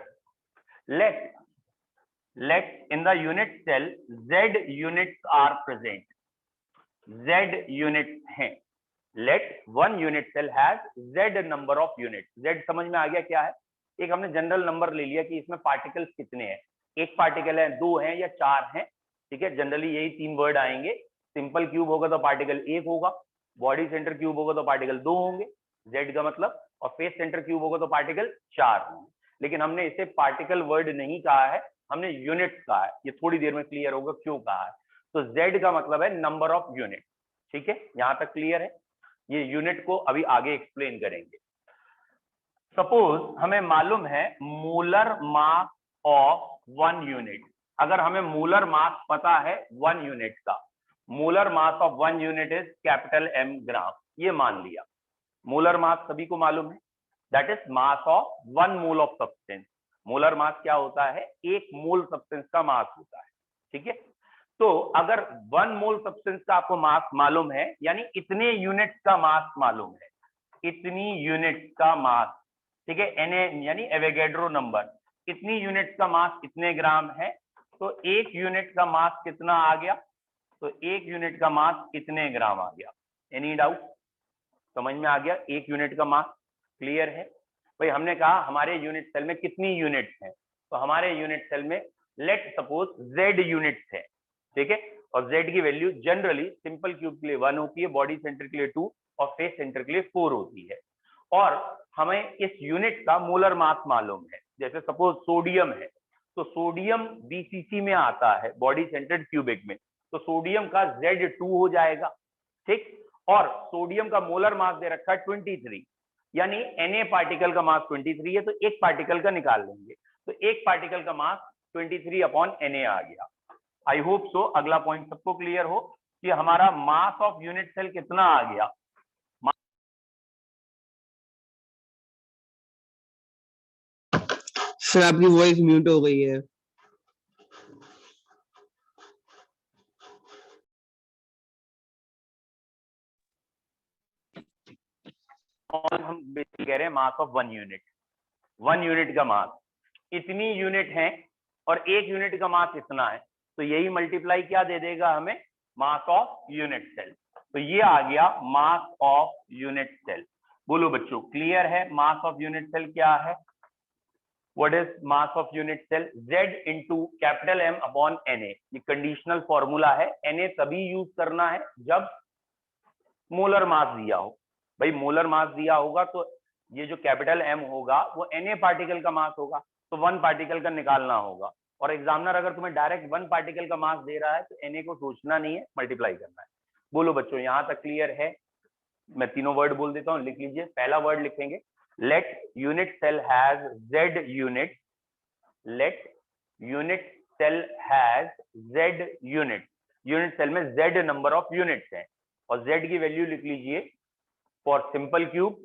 Let in the unit cell Z units are present. Z units हैं। Let one unit cell has Z number of unit. Z समझ में आ गया क्या है? एक हमने जनरल नंबर ले लिया कि इसमें पार्टिकल्स कितने हैं। एक पार्टिकल है, दो हैं या चार हैं। ठीक है, जनरली यही तीन वर्ड आएंगे। सिंपल क्यूब होगा तो पार्टिकल एक होगा, बॉडी सेंटर क्यूब होगा तो पार्टिकल दो होंगे, Z का मतलब, और फेस सेंटर क्यूब होगा तो पार्टिकल चार होंगे। लेकिन हमने इसे पार्टिकल वर्ड नहीं कहा है, हमने यूनिट कहा है। ये थोड़ी देर में क्लियर होगा क्यों कहा है। तो Z का मतलब है नंबर ऑफ यूनिट। ठीक है, यहां तक क्लियर है? ये यूनिट को अभी आगे एक्सप्लेन करेंगे। सपोज हमें मालूम है molar mass of one unit. अगर हमें मोलर मास पता है वन यूनिट का, molar mass of one unit is capital M ग्राम, ये मान लिया। मोलर मास सभी को मालूम है, that is mass of one mole of substance. Molar mass क्या होता है? एक मोल सब्सटेंस का मास होता है। ठीक है, तो अगर वन मोल सब्सटेंस का आपको मास मालूम है, यानी इतने यूनिट्स का मास मालूम है, इतनी यूनिट्स का मास। ठीक है, Na यानी एवोगैड्रो नंबर, इतनी यूनिट्स का मास इतने ग्राम है। तो एक यूनिट का मास कितना आ गया? तो एक यूनिट का मास कितने ग्राम आ गया? Any doubt? समझ में आ गया एक यूनिट का मास? क्लियर है भाई? हमने कहा हमारे यूनिट सेल में कितनी यूनिट्स हैं, तो हमारे यूनिट सेल में लेट सपोज Z यूनिट्स है, ठीक है, और Z की वैल्यू जनरली सिंपल क्यूब के लिए 1 होती है, बॉडी सेंटर के लिए 2 और फेस सेंटर के लिए 4 होती है। और हमें इस यूनिट का मोलर मास मालूम है। जैसे सपोज सोडियम है, तो सोडियम BCC में आता है, बॉडी सेंटर्ड क्यूबिक में, तो सोडियम का Z2 हो जाएगा, ठीक। और सोडियम का मोलर मास दे रखा है 23, यानी Na पार्टिकल का मास 23 है, तो एक पार्टिकल का निकाल लेंगे, तो एक पार्टिकल का मास 23/Na आ गया। आई होप सो अगला पॉइंट सबको क्लियर हो कि हमारा मास ऑफ यूनिट सेल कितना आ गया। सर आपकी वॉइस म्यूट हो गई है। और हम बेसिकली कह रहे हैं मास ऑफ 1 यूनिट का मास, इतनी यूनिट है और एक यूनिट का मास इतना है, तो यही मल्टीप्लाई क्या दे देगा हमें? Mass of unit cell. तो ये आ गया मास ऑफ यूनिट सेल। बोलो बच्चों क्लियर है मास ऑफ यूनिट सेल क्या है? What is mass of unit cell? Z into capital M upon Na। ये कंडीशनल फॉर्मूला है, Na तभी यूज करना है जब मोलर मास दिया हो। भाई मोलर मास दिया होगा तो ये जो कैपिटल M होगा वो Na पार्टिकल का मास होगा, तो 1 पार्टिकल का निकालना होगा। और एग्जामिनर अगर तुम्हें डायरेक्ट 1 पार्टिकल का मास दे रहा है तो Na को सोचना नहीं है, मल्टीप्लाई करना है। बोलो बच्चों यहां तक क्लियर है? मैं तीनों वर्ड बोल देता हूं, लिख लीजिए। पहला वर्ड लिखेंगे let unit cell has Z unit, let unit cell has Z unit. Unit cell में Z नंबर ऑफ यूनिट्स हैं और Z की वैल्यू लिख लीजिए for simple cube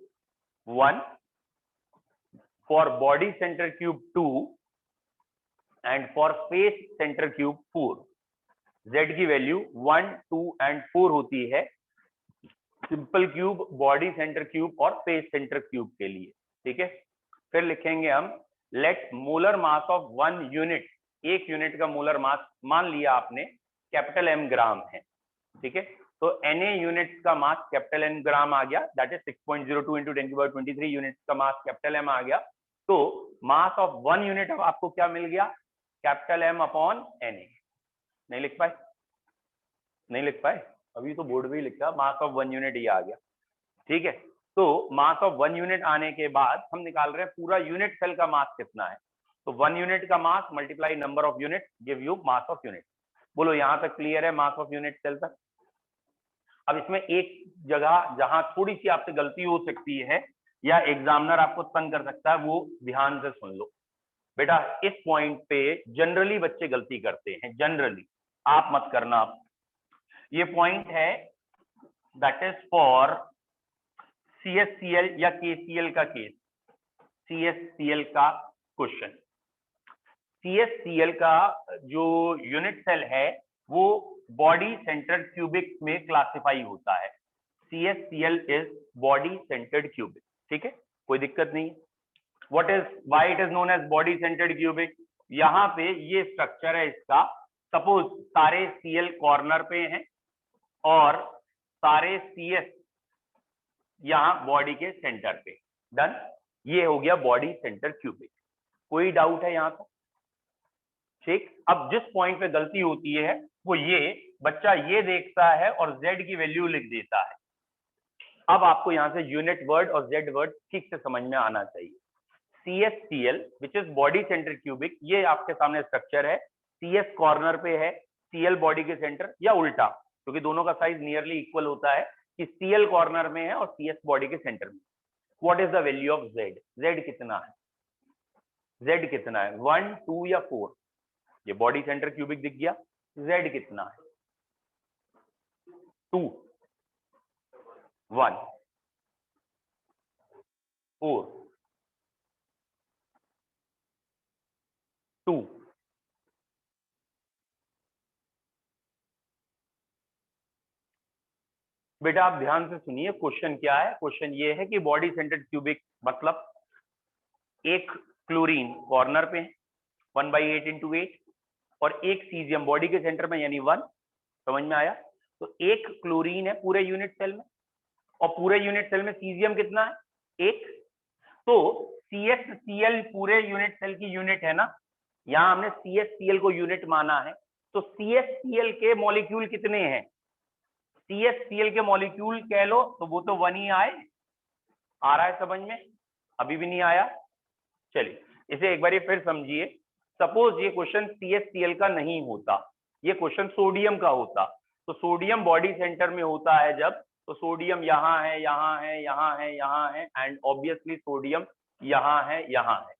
1, for body centre cube 2 and for face centre cube 4। Z की value 1, 2 and 4 होती है simple cube, body centre cube और फेस सेंटर क्यूब के लिए, ठीक है। फिर लिखेंगे हम late molar mass of 1 unit, एक यूनिट का मोलर मास मान लिया आपने कैपिटल M ग्राम है, ठीक है। तो Na यूनिट्स का मास कैपिटल N ग्राम आ गया, दैट इज 6.02 × 10⁻23 यूनिट्स का मास कैपिटल M आ गया। तो मास ऑफ 1 यूनिट अब आपको क्या मिल गया? Capital M upon Na। नहीं लिख पाए? नहीं लिख पाए? अभी तो बोर्ड पे ही लिखा मास ऑफ 1 यूनिट, ये आ गया, ठीक है। तो मास ऑफ 1 यूनिट आने के बाद हम निकाल रहे हैं पूरा यूनिट सेल का मास कितना है। तो 1 यूनिट का मास multiply number of unit give you mass of unit. बोलो यहां तक क्लियर है मास ऑफ यूनिट सेल तक? अब इसमें एक जगह जहां थोड़ी सी आपसे गलती हो सकती है या एग्जामिनर आपको तंग कर सकता है, वो ध्यान से सुन लो बेटा। इस पॉइंट पे जनरली बच्चे गलती करते हैं, जनरली, आप मत करना। ये पॉइंट है दैट इज फॉर CSCl या KCl का केस, CSCl का क्वेश्चन। CSCl का जो यूनिट सेल है वो बॉडी सेंटर्ड क्यूबिक में क्लासिफाई होता है। CSCl is body centred cubic, ठीक है, कोई दिक्कत नहीं। What is, why it is known as body centred cubic? यहाँ पे ये स्ट्रक्चर है इसका। सपोज सारे Cl कॉर्नर पे हैं और सारे CS यहाँ बॉडी के सेंटर पे, डन। ये हो गया बॉडी सेंटर क्यूबिक। कोई डाउट है यहाँ पर? ठीक। अब जिस पॉइंट पे गलती होती है वो ये, बच्चा ये देखता है और Z की वैल्यू लिख देता है। अब आपको यहाँ से यूनिट वर्ड और Z वर्ड ठीक से समझ में आना चाहिए। CSCl which is body centre cubic, ये आपके सामने स्ट्रक्चर है। CS कॉर्नर पे है, Cl बॉडी के सेंटर, या उल्टा, क्योंकि दोनों का साइज नियरली इक्वल होता है कि Cl कॉर्नर में है और CS बॉडी के सेंटर में। What is the value of Z? Z कितना है? Z कितना है? 1, 2 या 4? ये बॉडी सेंटर क्यूबिक दिख गया। Z कितना है? 2, 1, 4, 2। बेटा आप ध्यान से सुनिए, क्वेश्चन क्या है? क्वेश्चन ये है कि बॉडी सेंटर्ड क्यूबिक मतलब एक क्लोरीन कॉर्नर पे 1/8 × 8, और एक सीजियम बॉडी के सेंटर में यानी 1। समझ में आया? तो एक क्लोरीन है पूरे यूनिट सेल में, और पूरे यूनिट सेल में सीजियम कितना है? 1। तो CSCl पूरे यूनिट सेल की यूनिट है ना, यहां हमने CSCl को यूनिट माना है। तो CSCl के मॉलिक्यूल कितने हैं? CSCl के मॉलिक्यूल कह लो तो वो तो 1 ही आए। आ रहा है समझ में? अभी भी नहीं आया? चलिए इसे एक बार फिर समझिए। सपोज ये क्वेश्चन CSCl का नहीं होता, ये क्वेश्चन सोडियम का होता, तो सोडियम बॉडी सेंटर में होता है जब, तो सोडियम यहाँ है, यहाँ है, यहाँ है, यहाँ है, एंड ऑब्वियसली सोडियम यहाँ है, यहाँ है।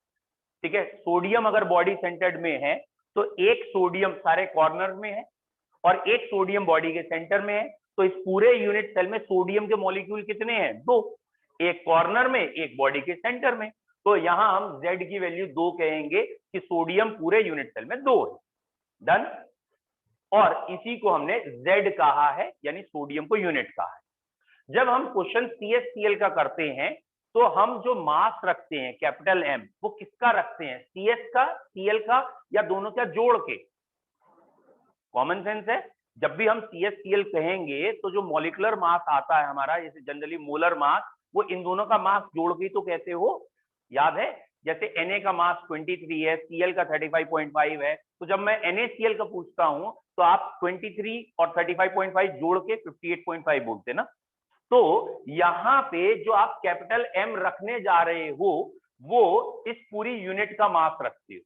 ठीक है, सोडियम अगर बॉडी सेंटर्ड में है तो एक सोडियम सारे कॉर्नर में है और एक सोडियम बॉडी के सेंटर में है। तो इस पूरे यूनिट सेल में सोडियम के मॉलिक्यूल कितने हैं? 2, एक कॉर्नर में, एक बॉडी के सेंटर में। तो यहां हम Z की वैल्यू 2 कहेंगे कि सोडियम पूरे यूनिट सेल में 2 है। डन। और इसी को हमने Z कहा है, यानी सोडियम को यूनिट कहा है। जब हम क्वेश्चन CSCl का करते हैं तो हम जो मास रखते हैं कैपिटल M, वो किसका रखते हैं? CS का, Cl का, या दोनों का जोड़ के? कॉमन सेंस है। जब भी हम CSCl कहेंगे तो जो मॉलिक्यूलर मास आता है हमारा, जैसे जनरली मोलर मास, वो इन दोनों का मास जोड़ के तो कहते हो, याद है? जैसे Na का मास 23 है, Cl का 35.5 है, तो जब मैं NaCl का पूछता हूं तो आप 23 और 35.5 जोड़ के 58.5 बोलते ना। तो यहां पे जो आप कैपिटल M रखने जा रहे हो वो इस पूरी यूनिट का मास रखते हो।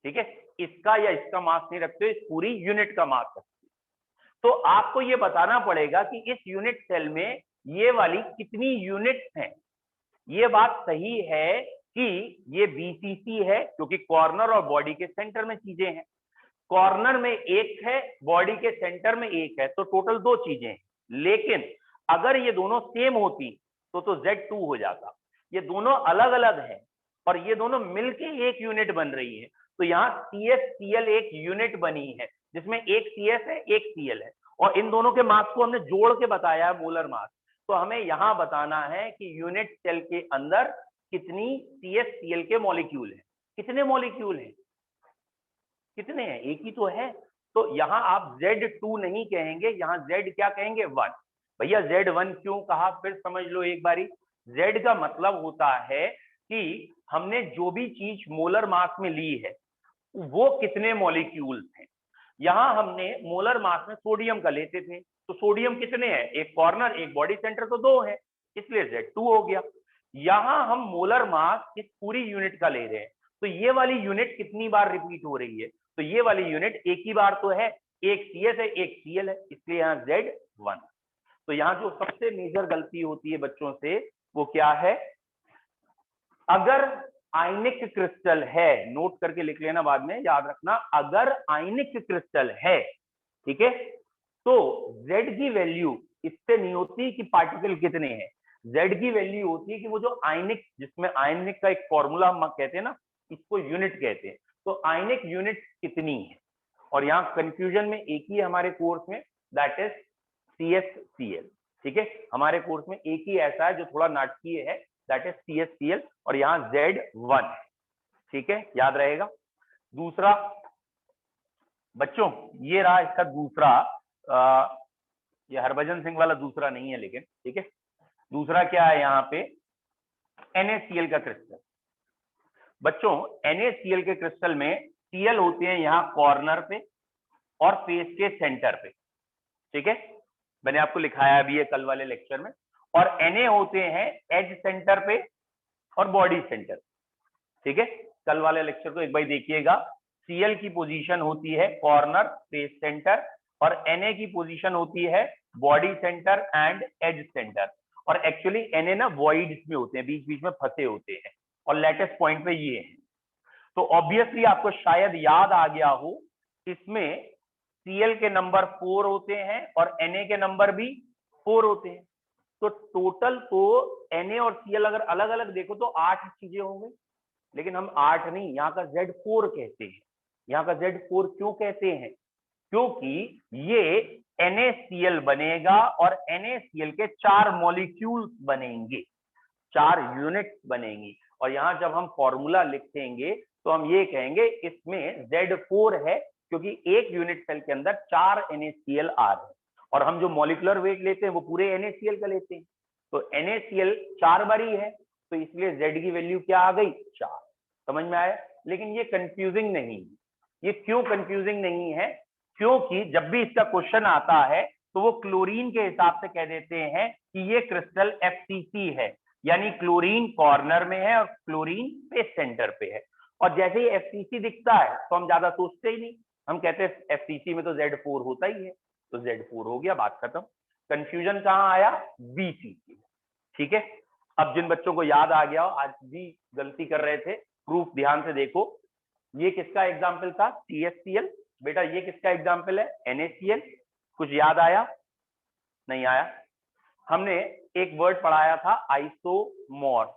ठीक है, इसका या इसका मास नहीं रखते हो, इस पूरी यूनिट का मास रखते हो। तो आपको ये बताना पड़ेगा कि इस यूनिट सेल में ये वाली कितनी यूनिट्स हैं। ये बात सही है कि ये BCC है क्योंकि कॉर्नर और बॉडी के सेंटर में चीजें हैं। कॉर्नर में 1 है, बॉडी के सेंटर में 1 है, तो टोटल 2 चीजें हैं। लेकिन अगर ये दोनों सेम होती तो Z2 हो जाता। ये दोनों अलग अलग हैं और ये दोनों मिलके एक यूनिट बन रही है। तो यहाँ CSCl एक यूनिट बनी है जिसमें एक CS है, एक Cl है, और इन दोनों के मास को हमने जोड़ के बताया है मोलर मास। तो हमें यहाँ बताना है कि यूनिट सेल के अंदर कितनी CSCl के मॉलिक्यूल हैं। कितने मॉलिक्यूल हैं? कितने हैं? एक ही तो है। तो यहाँ आप Z2 नहीं कहेंगे, यहाँ Z क्या कहेंगे? 1। भैया Z1 क्यों कहा? फिर समझ लो एक बारी। Z का मतलब होता है कि हमने जो भी चीज मोलर मास में ली है वो कितने मॉलिक्यूल्स हैं। यहां हमने मोलर मास में सोडियम का लेते थे, तो सोडियम कितने हैं? एक कॉर्नर, एक बॉडी सेंटर, तो 2 है, इसलिए Z2 हो गया। यहां हम मोलर मास इस पूरी यूनिट का ले रहे हैं, तो ये वाली यूनिट कितनी बार रिपीट हो रही है? तो ये वाली यूनिट एक ही बार तो है, एक CS है, एक Cl है, इसलिए यहाँ Z1। तो यहाँ जो सबसे मेजर गलती होती है बच्चों से वो क्या है? अगर आयनिक क्रिस्टल है, नोट करके लिख लेना, बाद में याद रखना, अगर आयनिक क्रिस्टल है, ठीक है, तो Z की वैल्यू इससे नहीं होती कि पार्टिकल कितने हैं। Z की वैल्यू होती है कि वो जो आयनिक, जिसमें आयनिक का एक फॉर्मूला हम कहते हैं ना, इसको यूनिट कहते हैं, तो आयनिक यूनिट कितनी है। और यहाँ कंफ्यूजन में एक ही हमारे कोर्स में, दैट इज CSCl। ठीक है, हमारे कोर्स में एक ही ऐसा है जो थोड़ा नाटकीय है, दैट इज CSCl, और यहाँ Z1 है। ठीक है, याद रहेगा। दूसरा बच्चों, ये रहा इसका दूसरा, ये हरभजन सिंह वाला दूसरा नहीं है लेकिन, ठीक है। दूसरा क्या है यहाँ पे? NaCl का क्रिस्टल। बच्चों NaCl के क्रिस्टल में Cl होते हैं यहाँ कॉर्नर पे और फेस के सेंटर पे, ठीक है, मैंने आपको लिखाया भी है कल वाले लेक्चर में। और Na होते हैं एज सेंटर पे और बॉडी सेंटर, ठीक है। कल वाले लेक्चर को एक बार देखिएगा। Cl की पोजीशन होती है कॉर्नर, फेस सेंटर, और Na की पोजीशन होती है body centre and edge centre. और एक्चुअली Na ना वॉइड्स में होते हैं, बीच बीच में फंसे होते हैं, और लेटेस्ट पॉइंट पे ये है। तो ऑब्वियसली आपको शायद याद आ गया हो, इसमें Cl के नंबर 4 होते हैं और Na के नंबर भी 4 होते हैं। तो टोटल तो Na और Cl अगर अलग अलग देखो तो 8 चीजें होंगी, लेकिन हम 8 नहीं, यहाँ का Z4 कहते हैं। यहाँ का Z4 क्यों कहते हैं? क्योंकि ये NaCl बनेगा और NaCl के 4 मॉलिक्यूल्स बनेंगे, 4 यूनिट्स बनेंगी। और यहाँ जब हम फॉर्मूला लिखेंगे तो हम ये कहेंगे इसमें Z4 है क्योंकि एक यूनिट सेल के अंदर 4 NaCl आ रहे हैं और हम जो मॉलिक्यूलर वेट लेते हैं वो पूरे NaCl का लेते हैं। तो NaCl 4 बारी है, तो इसलिए Z की वैल्यू क्या आ गई? 4। समझ में आया? लेकिन ये कंफ्यूजिंग नहीं है। ये क्यों कंफ्यूजिंग नहीं है? क्योंकि जब भी इसका क्वेश्चन आता है तो वो क्लोरीन के हिसाब से कह देते हैं कि ये क्रिस्टल FCC है, यानी क्लोरीन कॉर्नर में है और क्लोरीन फेस सेंटर पे है। और जैसे ही FCC दिखता है तो हम ज्यादा सोचते ही नहीं, हम कहते हैं FCC में तो Z4 होता ही है, तो Z4 हो गया, बात खत्म। कंफ्यूजन कहाँ आया? BCC। ठीक है, अब जिन बच्चों को याद आ गया, आज भी गलती कर रहे थे, प्रूफ ध्यान से देखो। ये किसका एग्जाम्पल था? CHCl। बेटा ये किसका एग्जाम्पल है? NaCl। कुछ याद आया? नहीं आया? हमने एक वर्ड पढ़ाया था आइसोमॉर्फ,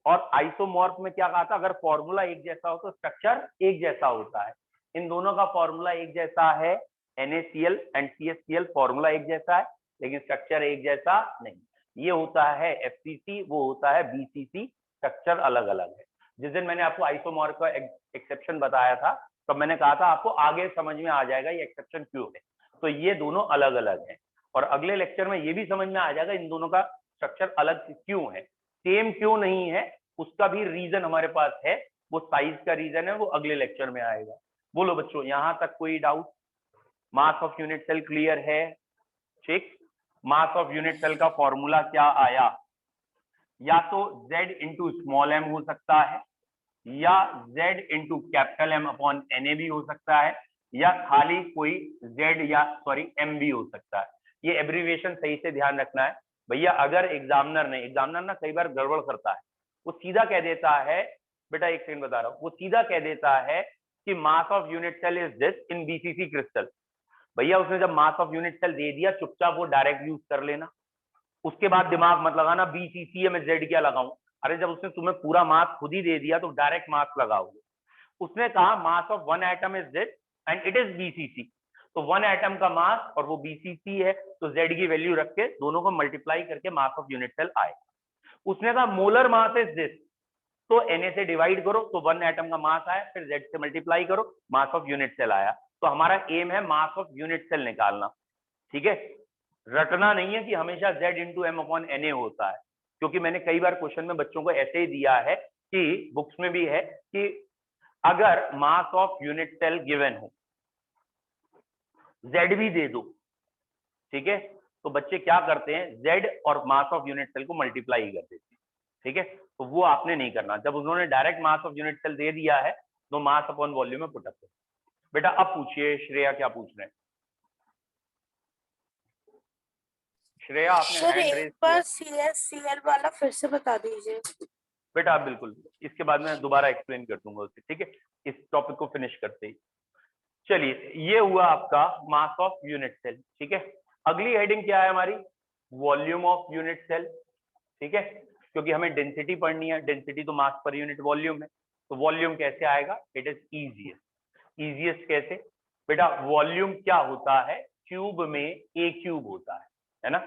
और आइसोमॉर्फ में क्या कहा था? अगर फॉर्मूला एक जैसा हो तो स्ट्रक्चर एक जैसा होता है। इन दोनों का फॉर्मूला एक जैसा है, NaCl एंड CHCl फॉर्मूला एक जैसा है, लेकिन स्ट्रक्चर एक जैसा नहीं। ये होता है FCC, वो होता है BCC, स्ट्रक्चर अलग अलग है। जिस दिन मैंने आपको आइसोमॉर्फ का एक्सेप्शन बताया था तो मैंने कहा था आपको आगे समझ में आ जाएगा ये एक्सेप्शन क्यों है। तो ये दोनों अलग अलग हैं, और अगले लेक्चर में ये भी समझ में आ जाएगा इन दोनों का स्ट्रक्चर अलग क्यों है, सेम क्यों नहीं है, उसका भी रीजन हमारे पास है। वो साइज का रीजन है, वो अगले लेक्चर में आएगा। बोलो बच्चों, यहां तक कोई doubt? Mass of unit cell clear है? ठीक। मास ऑफ यूनिट सेल का फॉर्मूला क्या आया? या तो Z इंटू स्मॉल m हो सकता है, या Z into capital M upon Na भी हो सकता है, या खाली कोई Z या सॉरी M भी हो सकता है। ये एब्रीविएशन सही से ध्यान रखना है भैया। अगर एग्जामिनर ना कई बार गड़बड़ करता है, वो सीधा कह देता है, बेटा एक सेकंड बता रहा हूँ, वो सीधा कह देता है कि mass of unit cell is this in BCC crystal. भैया उसने जब मास ऑफ यूनिट सेल दे दिया, चुपचाप वो डायरेक्ट यूज कर लेना, उसके बाद दिमाग मत लगाना BCC है मैं Z क्या लगाऊं। अरे जब उसने तुम्हें पूरा मास खुद ही दे दिया तो डायरेक्ट मास लगाओगे। उसने कहा mass of one atom is this and it is BCC, तो वन एटम का मास और वो BCC है, तो Z की वैल्यू रख के दोनों को मल्टीप्लाई करके मास ऑफ यूनिट सेल आएगा। उसने कहा मोलर मास इज दिस, तो Na से डिवाइड करो तो वन एटम का मास आया, फिर Z से मल्टीप्लाई करो, मास ऑफ यूनिट सेल आया। तो हमारा एम है मास ऑफ यूनिट सेल निकालना। ठीक है, रटना नहीं है कि हमेशा Z into M upon Na होता है, क्योंकि मैंने कई बार क्वेश्चन में बच्चों को ऐसे ही दिया है कि बुक्स में भी है कि अगर mass of unit cell given हो, Z भी दे दो, ठीक है, तो बच्चे क्या करते हैं, Z और मास ऑफ यूनिट सेल को मल्टीप्लाई कर देते हैं। ठीक है, तो वो आपने नहीं करना। जब उन्होंने direct mass of unit cell दे दिया है तो मास अपॉन वॉल्यूम में पुट अप करो। बेटा अब पूछिए, श्रेया क्या पूछ रहे हैं? श्रेया आपने सर हैंड एक रेज बार किया। CHCl वाला फिर से बता दीजिए। बेटा बिल्कुल, इसके बाद मैं दोबारा एक्सप्लेन कर दूंगा उसे। ठीक है, इस टॉपिक को फिनिश करते ही। चलिए, ये हुआ आपका मास ऑफ यूनिट सेल। ठीक है, अगली हेडिंग क्या है हमारी? Volume of unit cell. ठीक है, क्योंकि हमें डेंसिटी पढ़नी है, डेंसिटी तो मास पर यूनिट वॉल्यूम है, तो वॉल्यूम कैसे आएगा? It is easiest. इजीएस्ट कैसे? बेटा वॉल्यूम क्या होता है? क्यूब में A क्यूब होता है ना।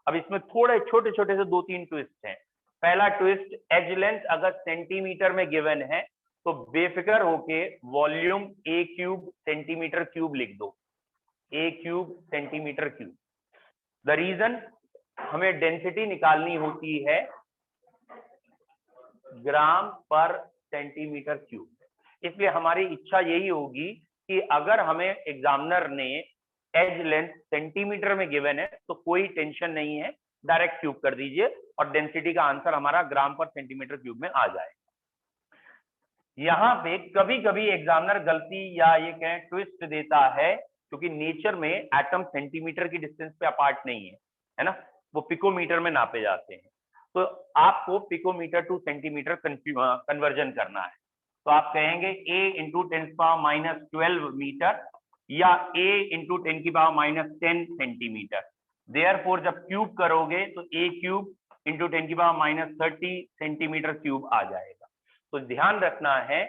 अब इसमें थोड़े छोटे छोटे से 2-3 ट्विस्ट हैं। पहला ट्विस्ट, एज लेंथ अगर सेंटीमीटर में गिवन है तो बेफिक्र होके volume A cube centimetre cube लिख दो, A cube centimetre cube. The reason, हमें डेंसिटी निकालनी होती है ग्राम पर सेंटीमीटर क्यूब, इसलिए हमारी इच्छा यही होगी कि अगर हमें एग्जामिनर ने एज लेंथ सेंटीमीटर में गिवन है तो कोई टेंशन नहीं है, डायरेक्ट क्यूब कर दीजिए और डेंसिटी का आंसर हमारा ग्राम पर सेंटीमीटर क्यूब में आ जाए। यहाँ पे कभी कभी एग्जामिनर गलती या ये कहें ट्विस्ट देता है, क्योंकि नेचर में एटम सेंटीमीटर की डिस्टेंस पे अपार्ट नहीं है ना, वो पिकोमीटर में नापे जाते हैं। तो आपको पिकोमीटर टू सेंटीमीटर कन्वर्जन करना है, तो आप कहेंगे A इंटू 10⁻⁻12 मीटर या A इंटू 10⁻⁻10 सेंटीमीटर। देयरफॉर जब क्यूब करोगे तो A cube into 10⁻30 centimetre cube आ जाएगा। तो ध्यान रखना है,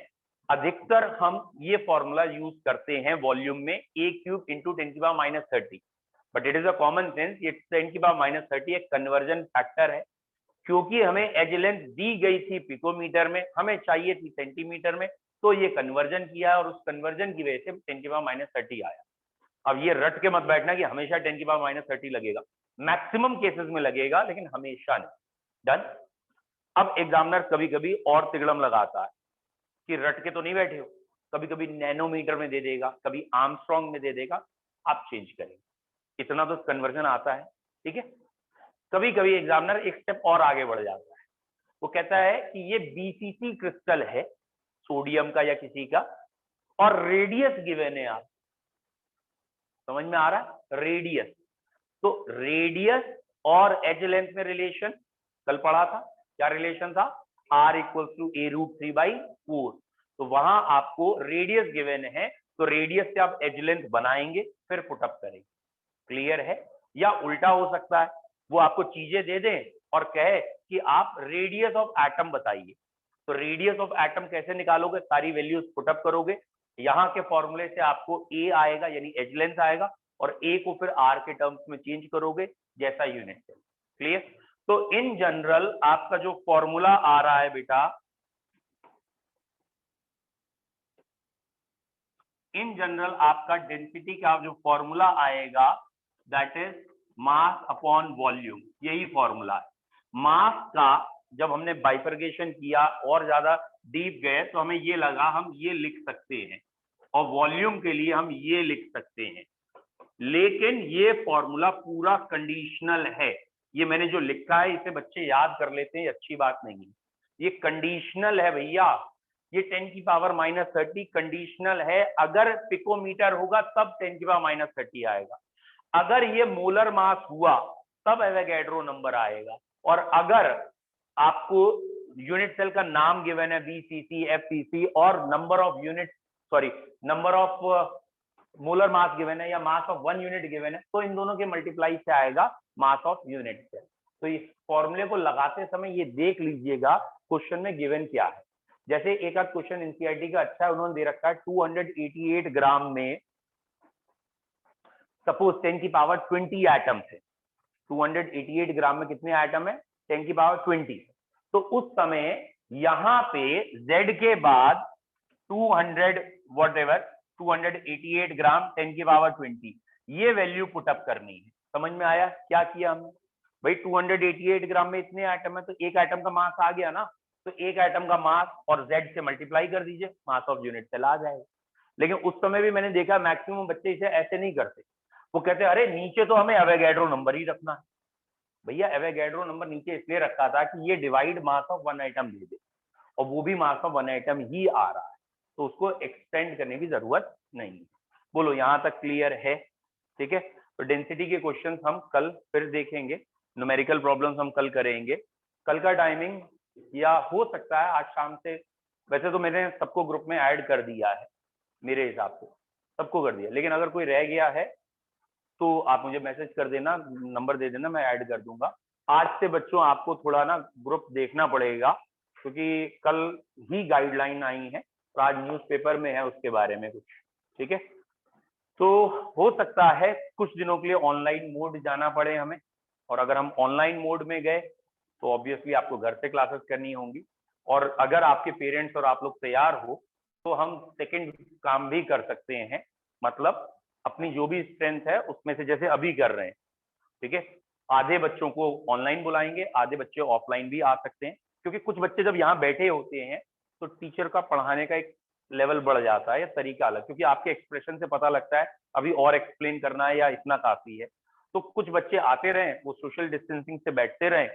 अधिकतर हम ये फॉर्मूला यूज करते हैं वॉल्यूम में, A cube into 10⁻30, but it is a common sense, ये 10⁻30 एक कन्वर्जन फैक्टर है, क्योंकि हमें एज लेंथ दी गई थी पिकोमीटर में, हमें चाहिए थी सेंटीमीटर में, तो ये कन्वर्जन किया और उस कन्वर्जन की वजह से 10⁻30 आया। अब ये रट के मत बैठना कि हमेशा 10⁻30 लगेगा, मैक्सिमम केसेस में लगेगा लेकिन हमेशा नहीं। डन। अब एग्जामिनर कभी कभी और तिगड़म लगाता है कि रट के तो नहीं बैठे हो, कभी कभी नैनोमीटर में दे देगा, कभी आर्मस्ट्रॉन्ग में दे देगा, आप चेंज करेंगे, इतना तो कन्वर्जन आता है। ठीक है। कभी कभी एग्जामिनर एक स्टेप और आगे बढ़ जाता है, वो कहता है कि ये बीसीसी क्रिस्टल है सोडियम का या किसी का, और रेडियस गिवन है। आप समझ में आ रहा है? रेडियस, तो रेडियस और एज लेंथ में रिलेशन कल पढ़ा था, क्या रिलेशन था? r = a√3/4। तो वहां आपको रेडियस गिवन है, तो रेडियस से आप एज लेंथ बनाएंगे फिर पुटअप करेंगे। क्लियर है? या उल्टा हो सकता है, वो आपको चीजें दे दें और कहे कि आप रेडियस ऑफ एटम बताइए, तो रेडियस ऑफ एटम कैसे निकालोगे? सारी वैल्यूज पुटअप करोगे, यहाँ के फॉर्मूले से आपको a आएगा यानी एज लेंथ आएगा, और a को फिर r के टर्म्स में चेंज करोगे जैसा यूनिट सेल। क्लियर? तो इन जनरल आपका जो फॉर्मूला आ रहा है बेटा, इन जनरल आपका डेंसिटी का जो फॉर्मूला आएगा that is mass upon volume, यही फॉर्मूला है। मास का जब हमने बाइफर्केशन किया और ज्यादा डीप गए तो हमें ये लगा हम ये लिख सकते हैं, और वॉल्यूम के लिए हम ये लिख सकते हैं, लेकिन ये फॉर्मूला पूरा कंडीशनल है। ये मैंने जो लिखा है इसे बच्चे याद कर लेते हैं, अच्छी बात नहीं है, ये कंडीशनल है भैया। ये 10⁻30 कंडीशनल है, अगर पिकोमीटर होगा तब 10⁻30 आएगा, अगर ये मोलर मास हुआ तब एवोगैड्रो नंबर आएगा, और अगर आपको यूनिट सेल का नाम गिवन है बीसीसी, एफसीसी, और number of unit number of molar mass given है या मास ऑफ 1 यूनिट गिवन है, तो इन दोनों के मल्टीप्लाई से आएगा मास ऑफ यूनिट सेल। तो इस फॉर्मूले को लगाते समय ये देख लीजिएगा क्वेश्चन में गिवन क्या है। जैसे एक आध क्वेश्चन एनसीईआरटी का अच्छा है, उन्होंने दे रखा है 288 ग्राम में सपोज 10⁻20 एटम थे। 288 ग्राम में कितने एटम है? 10⁻20। तो उस समय यहां पे Z के बाद 288 ग्राम 10⁻20 ये वैल्यू पुटअप करनी है। समझ में आया क्या किया हमने? भाई 288 ग्राम में इतने एटम है, तो एक एटम का मास आ गया ना, तो एक एटम का मास और Z से मल्टीप्लाई कर दीजिए, मास ऑफ यूनिट सेल आ जाएगा। लेकिन उस समय भी मैंने देखा मैक्सिमम बच्चे इसे ऐसे नहीं करते, वो कहते अरे नीचे तो हमें एवोगैड्रो नंबर ही रखना है। भैया एवोगैड्रो नंबर नीचे इसलिए रखा था कि ये डिवाइड मास ऑफ 1 आइटम दे दे, और वो भी मास ऑफ 1 आइटम ही आ रहा है, तो उसको एक्सटेंड करने की जरूरत नहीं है। बोलो यहाँ तक क्लियर है? ठीक है। तो डेंसिटी के क्वेश्चंस हम कल फिर देखेंगे, न्यूमेरिकल प्रॉब्लम्स हम कल करेंगे। कल का टाइमिंग या हो सकता है आज शाम से, वैसे तो मैंने सबको ग्रुप में ऐड कर दिया है, मेरे हिसाब से सबको कर दिया, लेकिन अगर कोई रह गया है तो आप मुझे मैसेज कर देना, नंबर दे देना, मैं ऐड कर दूंगा। आज से बच्चों आपको थोड़ा ना ग्रुप देखना पड़ेगा, क्योंकि कल ही गाइडलाइन आई है और आज न्यूज़पेपर में है उसके बारे में कुछ। ठीक है। तो हो सकता है कुछ दिनों के लिए ऑनलाइन मोड जाना पड़े हमें, और अगर हम ऑनलाइन मोड में गए तो ऑब्वियसली आपको घर से क्लासेस करनी होंगी, और अगर आपके पेरेंट्स और आप लोग तैयार हो तो हम सेकंड काम भी कर सकते हैं, मतलब अपनी जो भी स्ट्रेंथ है उसमें से जैसे अभी कर रहे हैं। ठीक है। आधे बच्चों को ऑनलाइन बुलाएंगे, आधे बच्चे ऑफलाइन भी आ सकते हैं, क्योंकि कुछ बच्चे जब यहाँ बैठे होते हैं तो टीचर का पढ़ाने का एक लेवल बढ़ जाता है या तरीका अलग, क्योंकि आपके एक्सप्रेशन से पता लगता है अभी और एक्सप्लेन करना है या इतना काफी है। तो कुछ बच्चे आते रहें, वो सोशल डिस्टेंसिंग से बैठते रहें,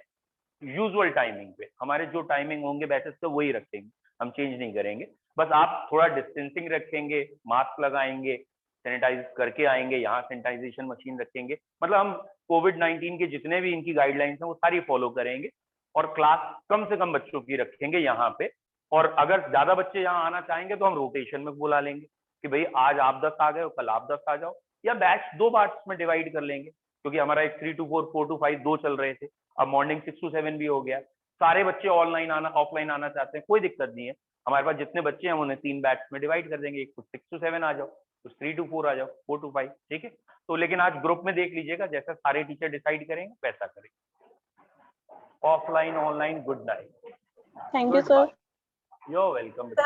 यूजुअल टाइमिंग पे हमारे जो टाइमिंग होंगे बैचेस तो वही रखेंगे, हम चेंज नहीं करेंगे। बस आप थोड़ा डिस्टेंसिंग रखेंगे, मास्क लगाएंगे, सैनिटाइज करके आएंगे, यहाँ सैनिटाइजेशन मशीन रखेंगे, मतलब हम कोविड-19 के जितने भी इनकी गाइडलाइंस हैं वो सारी फॉलो करेंगे, और क्लास कम से कम बच्चों की रखेंगे यहाँ पे। और अगर ज्यादा बच्चे यहाँ आना चाहेंगे तो हम रोटेशन में बुला लेंगे कि भाई आज आप 10 आ गए, कल आप 10 आ जाओ, या बैच 2 पार्ट्स में डिवाइड कर लेंगे, क्योंकि हमारा एक 3 to 4, 4 to 5 2 चल रहे थे, अब मॉर्निंग 6 to 7 भी हो गया। सारे बच्चे ऑनलाइन आना ऑफलाइन आना चाहते हैं, कोई दिक्कत नहीं है, हमारे पास जितने बच्चे हैं उन्हें 3 बैच में डिवाइड कर देंगे, कुछ 6 to 7 आ जाओ, कुछ 3 to 4 आ जाओ, 4 to 5। ठीक है। तो लेकिन आज ग्रुप में देख लीजिएगा, जैसा सारे टीचर डिसाइड करेंगे वैसा करेंगे। Offline online good night. Thank you sir. You are welcome बच्चों।